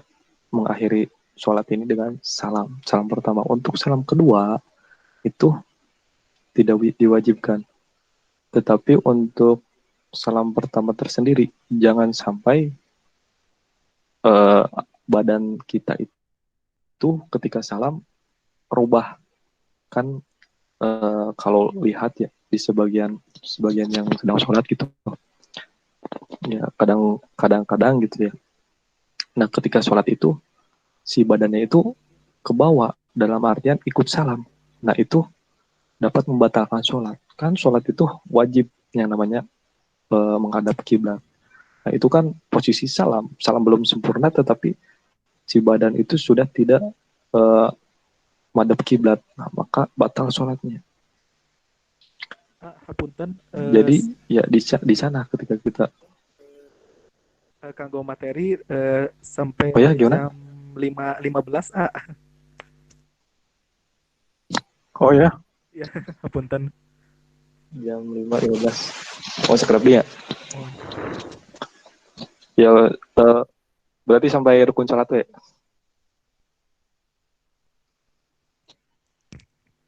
mengakhiri sholat ini dengan salam pertama. Untuk salam kedua itu tidak diwajibkan. Tetapi untuk salam pertama tersendiri, jangan sampai badan kita itu ketika salam rubah. Kan kalau lihat ya di sebagian yang sedang sholat gitu, ya kadang-kadang gitu ya. Nah ketika sholat itu si badannya itu ke bawah dalam artian ikut salam. Nah itu dapat membatalkan sholat. Kan sholat itu wajib yang namanya menghadap kiblat. Nah itu kan posisi salam belum sempurna, tetapi si badan itu sudah tidak menghadap kiblat. Nah maka batal sholatnya. Hapunten, Jadi ya di sana ketika kita kanggo materi sampai oh ya gimana? jam 5.15 Oh ya ya hapunten. jam 5.15. Oh sekerap dia. Oh. Ya berarti sampai rukun sholat ya.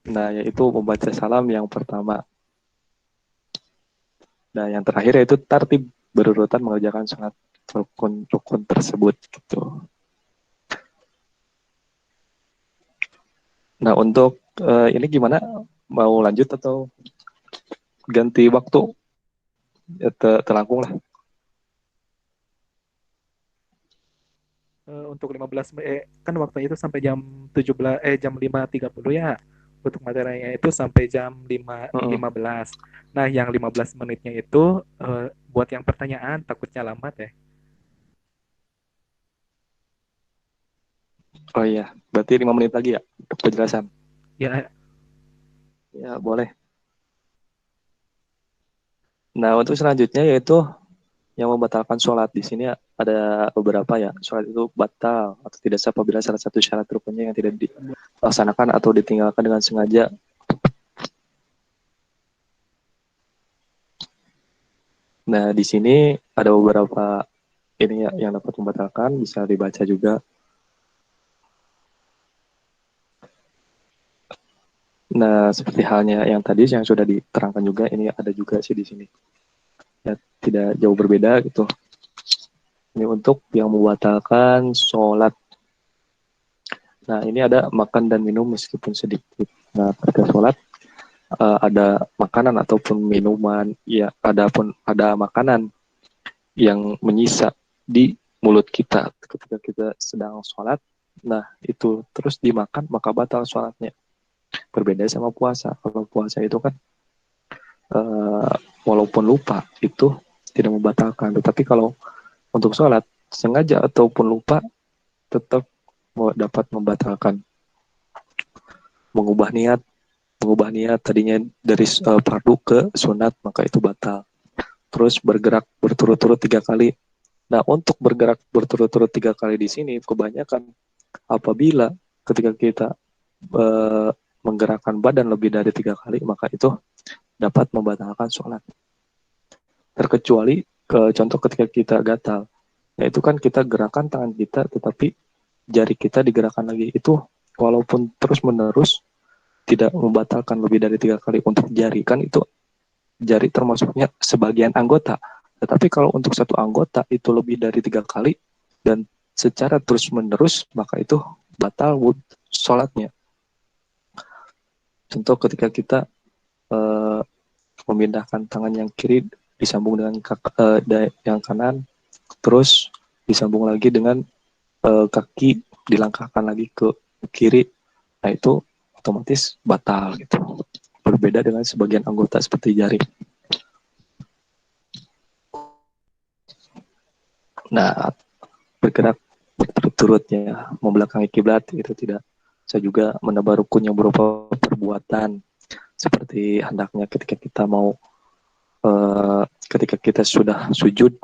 Nah yaitu membaca salam yang pertama. Nah yang terakhir yaitu tartib, berurutan mengerjakan sholat rukun tersebut gitu. Nah untuk ini gimana, mau lanjut atau ganti waktu? Ya, terlangkung lah. Untuk 15 kan waktunya itu sampai jam 5.30 ya. Untuk materinya itu sampai jam 5.15. Nah, yang 15 menitnya itu buat yang pertanyaan takutnya lambat ya. Oh iya, berarti 5 menit lagi ya untuk penjelasan. Ya, Ya boleh. Nah untuk selanjutnya yaitu yang membatalkan sholat. Di sini ada beberapa ya. Sholat itu batal atau tidak sah apabila salah satu syarat rukunnya yang tidak dilaksanakan atau ditinggalkan dengan sengaja. Nah di sini ada beberapa ini ya yang dapat membatalkan, bisa dibaca juga. Nah seperti halnya yang tadi yang sudah diterangkan juga, ini ada juga sih di sini. Ya tidak jauh berbeda gitu. Ini untuk yang membatalkan sholat. Nah ini ada makan dan minum meskipun sedikit. Nah ketika sholat ada makanan ataupun minuman, ya ada makanan yang menyisa di mulut kita ketika kita sedang sholat. Nah itu terus dimakan maka batal sholatnya. Berbeda sama puasa. Kalau puasa itu kan walaupun lupa itu tidak membatalkan. Tetapi kalau untuk sholat sengaja ataupun lupa tetap dapat membatalkan. Mengubah niat tadinya dari fardu ke sunat maka itu batal. Terus bergerak berturut-turut 3 kali Nah, untuk bergerak berturut-turut 3 kali di sini, kebanyakan apabila ketika kita menggerakkan badan lebih dari 3 kali, maka itu dapat membatalkan sholat. Terkecuali contoh ketika kita gatal, yaitu kan kita gerakan tangan kita, tetapi jari kita digerakkan lagi. Itu walaupun terus-menerus tidak membatalkan lebih dari 3 kali untuk jari, kan itu jari termasuknya sebagian anggota. Tetapi kalau untuk satu anggota itu lebih dari 3 kali dan secara terus-menerus, maka itu batal sholatnya. Contoh ketika kita memindahkan tangan yang kiri disambung dengan yang kanan, terus disambung lagi dengan kaki dilangkahkan lagi ke kiri, nah itu otomatis batal gitu. Berbeda dengan sebagian anggota seperti jari. Nah, bergerak berturut-turutnya membelakangi kiblat itu tidak. Saya juga menambah rukun yang berupa perbuatan, seperti hendaknya ketika kita mau ketika kita sudah sujud,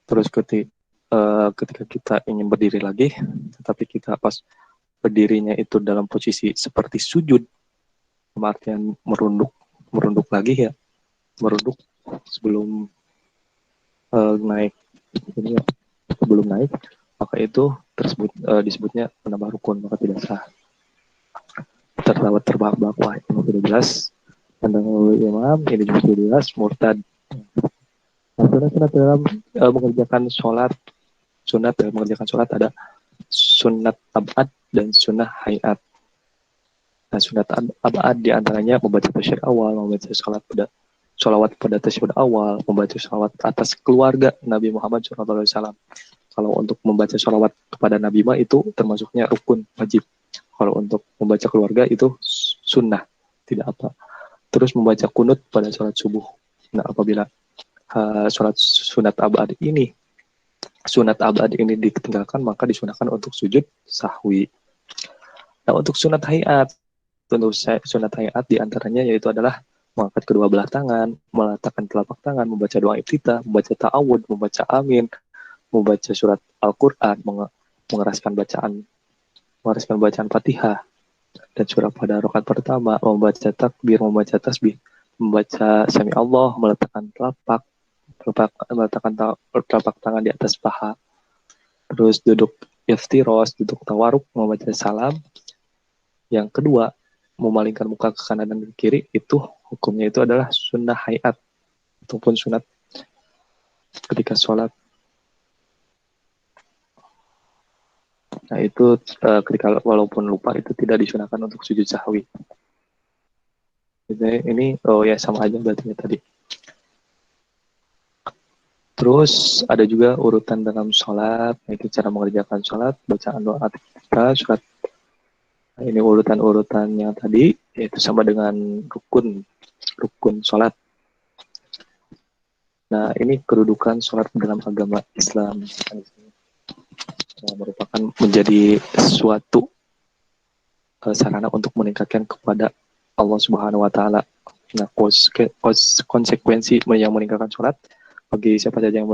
terus ketika kita ingin berdiri lagi, tetapi kita pas berdirinya itu dalam posisi seperti sujud, artian merunduk lagi ya, merunduk sebelum naik ini ya, sebelum naik, maka itu disebutnya menambah rukun, maka tidak sah. Terlewat terbawah itu sudah jelas. Pandang imam ini juga sudah jelas. Murtad. Nah, sunat dalam mengerjakan sholat, sunat dalam mengerjakan sholat ada sunat abad dan sunnah hayat. Nah, sunat abad diantaranya membaca tasyahud awal, membaca sholawat pada tasyahud awal, membaca sholawat atas keluarga Nabi Muhammad SAW. Kalau untuk membaca sholawat kepada Nabi mah itu termasuknya rukun wajib. Kalau untuk membaca keluarga itu sunnah, tidak apa. Terus membaca kunut pada sholat subuh. Nah, apabila sholat sunat abad ini ditinggalkan, maka disunahkan untuk sujud sahwi. Nah, untuk sunat hayat, sunat hayat diantaranya yaitu adalah mengangkat kedua belah tangan, meletakkan telapak tangan, membaca doa iftitah, membaca ta'awud, membaca amin, membaca surat Al-Quran, mengeraskan bacaan Fatihah, dan surah pada rakaat pertama, membaca takbir, membaca tasbih, membaca sami Allah, meletakkan telapak tangan di atas paha, terus duduk iftiros, duduk tawaruk, membaca salam. Yang kedua, memalingkan muka ke kanan dan ke kiri, itu hukumnya itu adalah sunnah hayat ataupun sunat ketika sholat. Nah, itu ketika walaupun lupa itu tidak disunahkan untuk sujud sahwi. Ini ya sama aja berarti tadi. Terus ada juga urutan dalam sholat, yaitu cara mengerjakan sholat, bacaan doa kita, surat. Nah, ini urutan-urutannya tadi, yaitu sama dengan rukun sholat. Nah, ini kedudukan sholat dalam agama Islam. Nah, merupakan menjadi suatu sarana untuk meningkatkan kepada Allah Subhanahu wa Ta'ala. Nah, konsekuensi yang meninggalkan sholat bagi siapa saja yang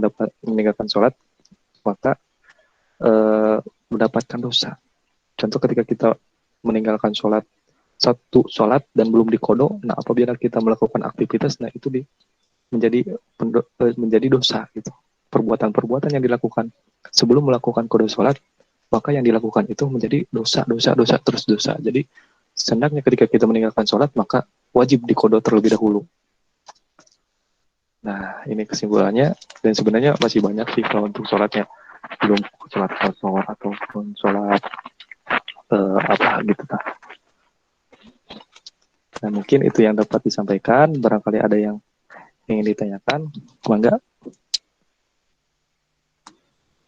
meninggalkan sholat, maka mendapatkan dosa. Contoh ketika kita meninggalkan satu sholat dan belum diqodho, nah apabila kita melakukan aktivitas, nah itu menjadi dosa gitu. Perbuatan-perbuatan yang dilakukan sebelum melakukan qodho sholat, maka yang dilakukan itu menjadi dosa. Jadi hendaknya ketika kita meninggalkan sholat, maka wajib diqodho terlebih dahulu. Nah, ini kesimpulannya, dan sebenarnya masih banyak sih kalau untuk sholatnya, belum sholat ataupun sholat apa gitu. Nah, mungkin itu yang dapat disampaikan. Barangkali ada yang ingin ditanyakan, mangga.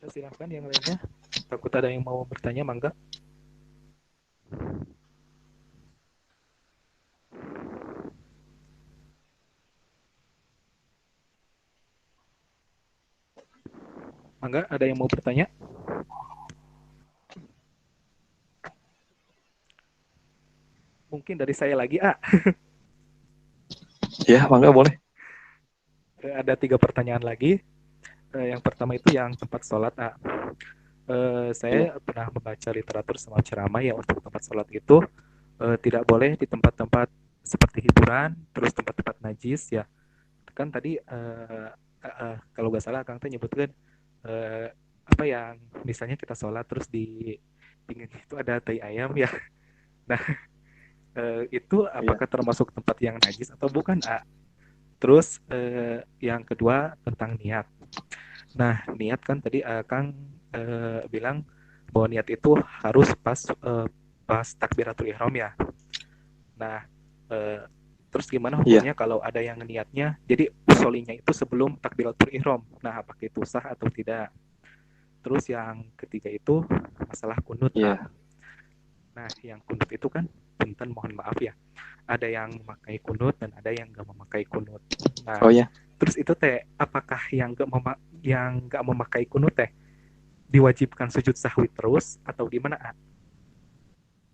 Silahkan yang lainnya. Takut ada yang mau bertanya, mangga. Mangga, ada yang mau bertanya? Mungkin dari saya lagi, Ya, mangga boleh. Ada 3 pertanyaan lagi. Yang pertama itu yang tempat sholat. Iya, Saya pernah membaca literatur sama ceramah ya untuk tempat sholat itu tidak boleh di tempat-tempat seperti hiburan, terus tempat-tempat najis ya. Kan tadi kalau nggak salah Kang teh nyebutkan eh, apa yang misalnya kita sholat terus di pinggir itu ada tai ayam ya. Nah, itu iya, apakah termasuk tempat yang najis atau bukan? Terus yang kedua tentang niat. Nah, niat kan tadi Kang bilang bahwa niat itu harus pas takbiratul ihram ya. Nah, eh, terus gimana iya, hukumnya kalau ada yang niatnya jadi usolinya itu sebelum takbiratul ihram. Nah, apakah itu sah atau tidak? Terus yang ketiga itu masalah kunut. iya. Nah, yang kunut itu kan punten mohon maaf ya. Ada yang memakai kunut dan ada yang nggak memakai kunut. Nah, Oh ya, terus itu teh apakah yang nggak memakai kunut teh diwajibkan sujud sahwi terus atau gimana?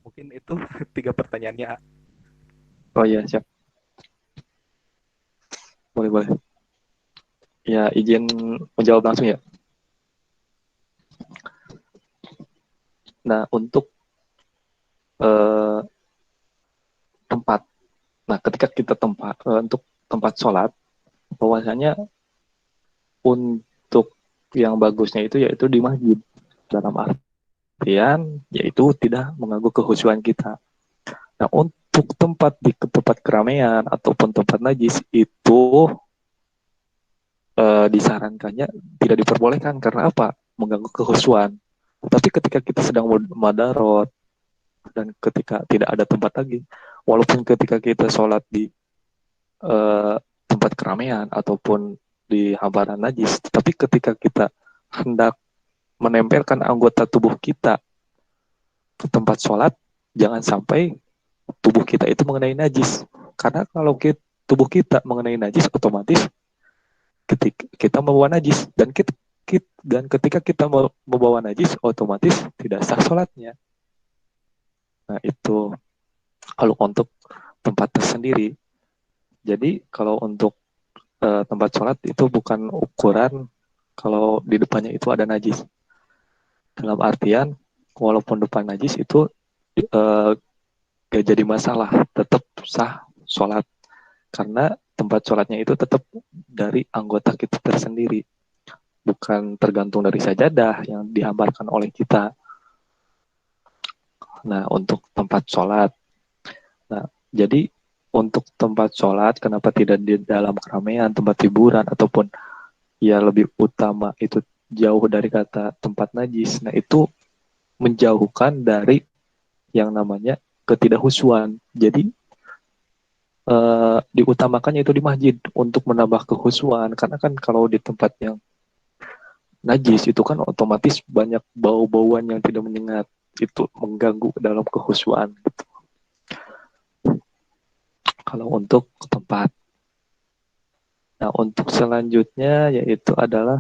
Mungkin itu tiga pertanyaannya. oh ya, siap. Boleh, boleh. Ya, izin menjawab langsung ya. Nah, untuk eh, tempat. Nah, ketika kita untuk tempat sholat, bahwasanya untuk yang bagusnya itu yaitu di masjid. Dalam artian yaitu tidak mengganggu kehusuan kita. Nah, untuk tempat keramaian ataupun tempat najis itu disarankannya tidak diperbolehkan karena apa? Mengganggu kehusuan. Tapi ketika kita sedang madarot dan ketika tidak ada tempat lagi, walaupun ketika kita sholat di eh, tempat keramaian ataupun di hamparan najis, tapi ketika kita hendak menempelkan anggota tubuh kita ke tempat sholat, jangan sampai tubuh kita itu mengenai najis. Karena kalau tubuh kita mengenai najis, otomatis ketika kita membawa najis dan ketika kita membawa najis, otomatis tidak sah sholatnya. Nah itu kalau untuk tempat tersendiri. Jadi kalau untuk tempat sholat itu bukan ukuran kalau di depannya itu ada najis. Dalam artian walaupun depan najis itu uh, gak jadi masalah, tetap sah sholat karena tempat sholatnya itu tetap dari anggota kita tersendiri, bukan tergantung dari sajadah yang dihamparkan oleh kita. Nah untuk tempat sholat, nah jadi untuk tempat sholat kenapa tidak di dalam keramaian, tempat hiburan ataupun ya lebih utama itu jauh dari kata tempat najis. Nah itu menjauhkan dari yang namanya ketidakhusuan. Jadi diutamakannya itu di masjid untuk menambah kehusuan karena kan kalau di tempat yang najis itu kan otomatis banyak bau-bauan yang tidak menyengat, itu mengganggu dalam kehusuan gitu. Kalau untuk tempat, nah untuk selanjutnya yaitu adalah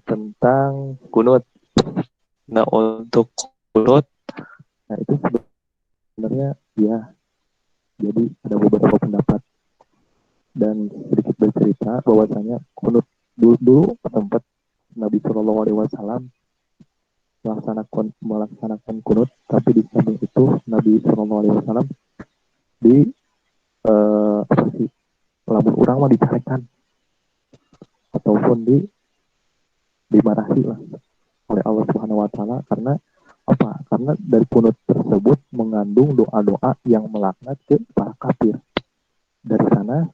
tentang kunut. Nah untuk kunut, nah itu sebenarnya ya jadi ada beberapa pendapat dan sedikit bercerita bahwasanya kunut dulu tempat Nabi Shallallahu Alaihi Wasallam melaksanakan kunut, tapi di samping itu Nabi Shallallahu Alaihi Wasallam di apa sih, lamun orang mah dicarekan ataupun dimarahi lah oleh Allah Subhanahu Wa Taala karena apa? Karena dari kunut tersebut mengandung doa-doa yang melaknat ke para kafir. Dari sana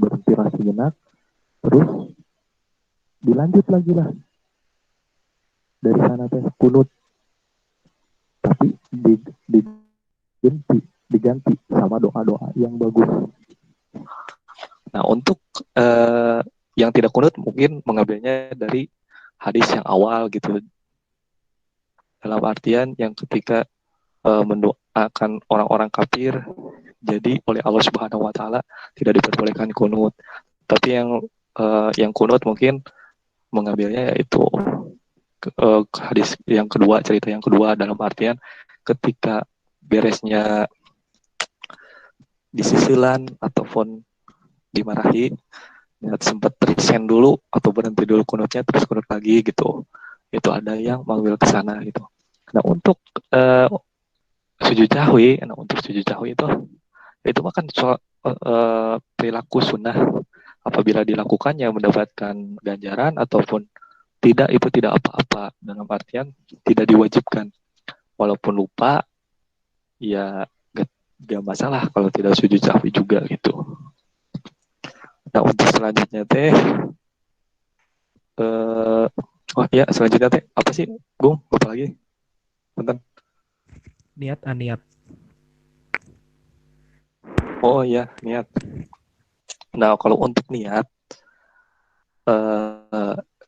berhenti sejenak, terus dilanjut lagi lah dari sana teh kunut, tapi diganti diganti sama doa-doa yang bagus. Nah untuk yang tidak kunut mungkin mengambilnya dari hadis yang awal gitu, dalam artian yang ketika mendoakan orang-orang kafir jadi oleh Allah Subhanahu Wa Taala tidak diperbolehkan kunut. Tapi yang kunut mungkin mengambilnya yaitu hadis yang kedua, cerita yang kedua, dalam artian ketika beresnya disisilan ataupun dimarahi, sempat resign dulu atau berhenti dulu kunutnya terus kunut lagi gitu. Itu ada yang manggil ke sana gitu. Nah untuk sujud sahwi, itu mah kan soal perilaku sunnah. Apabila dilakukannya mendapatkan ganjaran ataupun tidak, itu tidak apa-apa, dalam artian tidak diwajibkan. Walaupun lupa, ya gak masalah kalau tidak sujud sahwi juga gitu. Nah untuk selanjutnya teh, oh ya selanjutnya teh apa sih, Gung? Lupa lagi. Bentar. Niat. Oh ya, niat. Nah kalau untuk niat,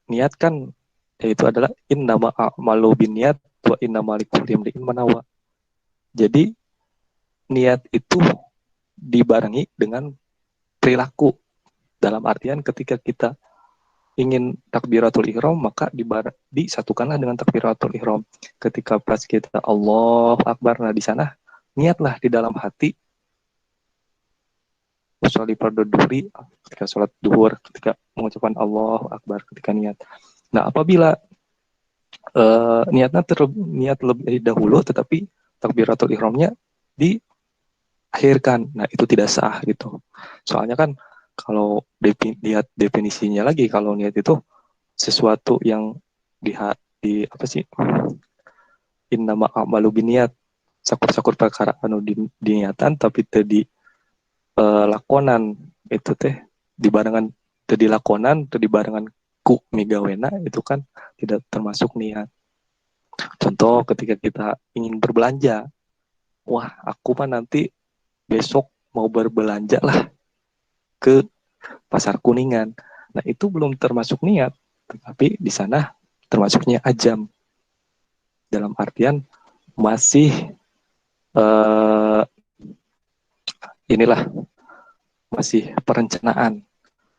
niat kan yaitu adalah innama a'malu binniyat wa innamal likulli imri'in ma nawa. Jadi niat itu dibarengi dengan perilaku, dalam artian ketika kita ingin takbiratul ihram maka disatukanlah dengan takbiratul ihram. Ketika pas kita Allahu Akbar, nah di sana niatlah di dalam hati usolli fardhu duhri, ketika sholat duhur, ketika mengucapkan Allahu Akbar, ketika niat. Nah apabila niat lebih dahulu tetapi takbiratul ihramnya diakhirkan, nah itu tidak sah gitu. Soalnya kan kalau lihat definisinya lagi, kalau niat itu sesuatu yang di apa sih, innama a'malu biniat, sakur-sakur perkara anu diniatan tapi tadi lakonan itu teh dibarengan, tadi lakonan tadi barengan ku migawena, itu kan tidak termasuk niat. Contoh ketika kita ingin berbelanja, wah aku mah nanti besok mau berbelanja lah ke pasar Kuningan. Nah itu belum termasuk niat, tetapi di sana termasuknya ajam, dalam artian masih inilah, masih perencanaan.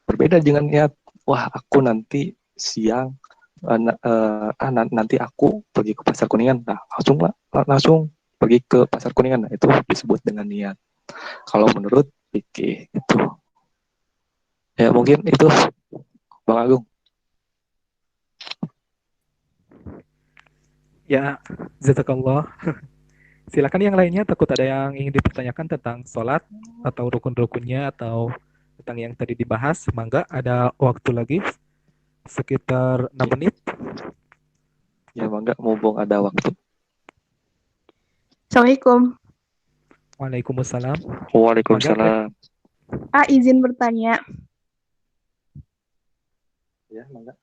Berbeda dengan niat, wah aku nanti siang nanti aku pergi ke pasar Kuningan, nah langsung pergi ke pasar Kuningan, nah itu disebut dengan niat kalau menurut fikih itu. Ya mungkin itu Bang Agung. Ya, jazakallah. Silakan yang lainnya, takut ada yang ingin dipertanyakan tentang sholat atau rukun-rukunnya atau tentang yang tadi dibahas. Mangga, ada waktu lagi sekitar 6 menit. Ya Bangga, mumpung ada waktu. Assalamualaikum. Waalaikumsalam. Waalaikumsalam. Izin bertanya. Ya, Bangga.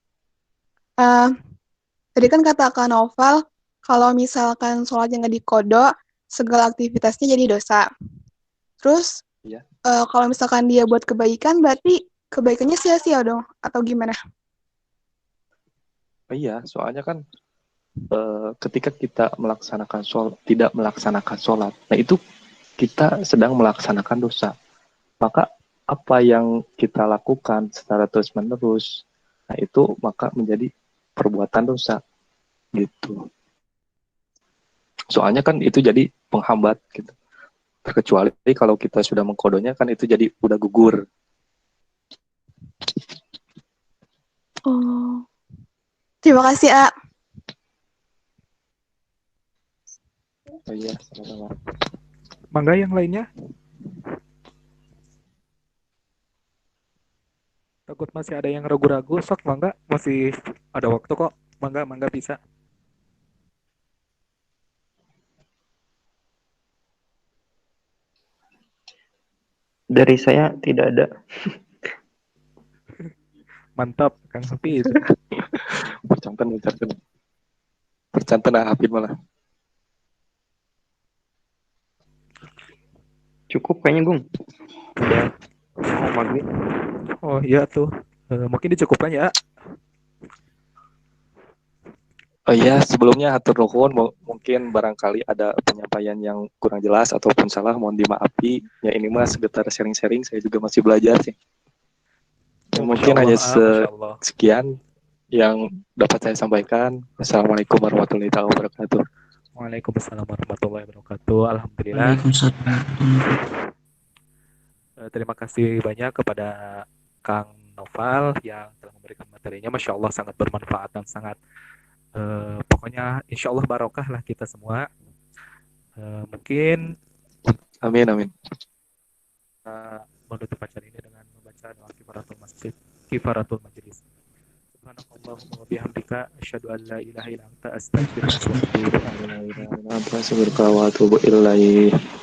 Tadi kan kata Kak Noval, kalau misalkan sholatnya nggak dikodo, segala aktivitasnya jadi dosa. Terus, Iya. Kalau misalkan dia buat kebaikan, berarti kebaikannya sia-sia dong? Atau gimana? Iya, soalnya kan ketika kita tidak melaksanakan sholat, nah itu kita sedang melaksanakan dosa. Maka apa yang kita lakukan secara terus-menerus, nah itu maka menjadi perbuatan dosa gitu. Soalnya kan itu jadi penghambat gitu. Terkecuali kalau kita sudah mengkodonya, kan itu jadi udah gugur. Oh. Terima kasih, A. Oh iya, sama-sama. Mangga yang lainnya. Takut masih ada yang ragu-ragu, sok mangga, masih ada waktu kok. Mangga bisa. Dari saya tidak ada. Mantap, Kang Hafid. Percantan Hafid malah. Cukup kayaknya, Gung. Udah mau maghrib. Oh iya tuh. Mungkin dicukupkan ya. Oh iya, sebelumnya hatur nuhun, mungkin barangkali ada penyampaian yang kurang jelas ataupun salah, mohon dimaafi. Ya ini mah sekedar sharing-sharing, saya juga masih belajar sih. Ya, mungkin hanya sekian yang dapat saya sampaikan. Assalamualaikum warahmatullahi wabarakatuh. Waalaikumsalam warahmatullahi wabarakatuh. Alhamdulillah. Waalaikumsalam. Terima kasih banyak kepada Kang Naufal yang telah memberikan materinya. Masya Allah sangat bermanfaat dan sangat pokoknya insya Allah barokah lah kita semua. Mungkin Amin, amin. menutup acara ini dengan membaca doa kifaratul majlis. Subhanakallahumma wa bihamdika asyhadu an la ilaha illa anta astaghfiruka wa atubu ilaik. Wa atubu ilaih.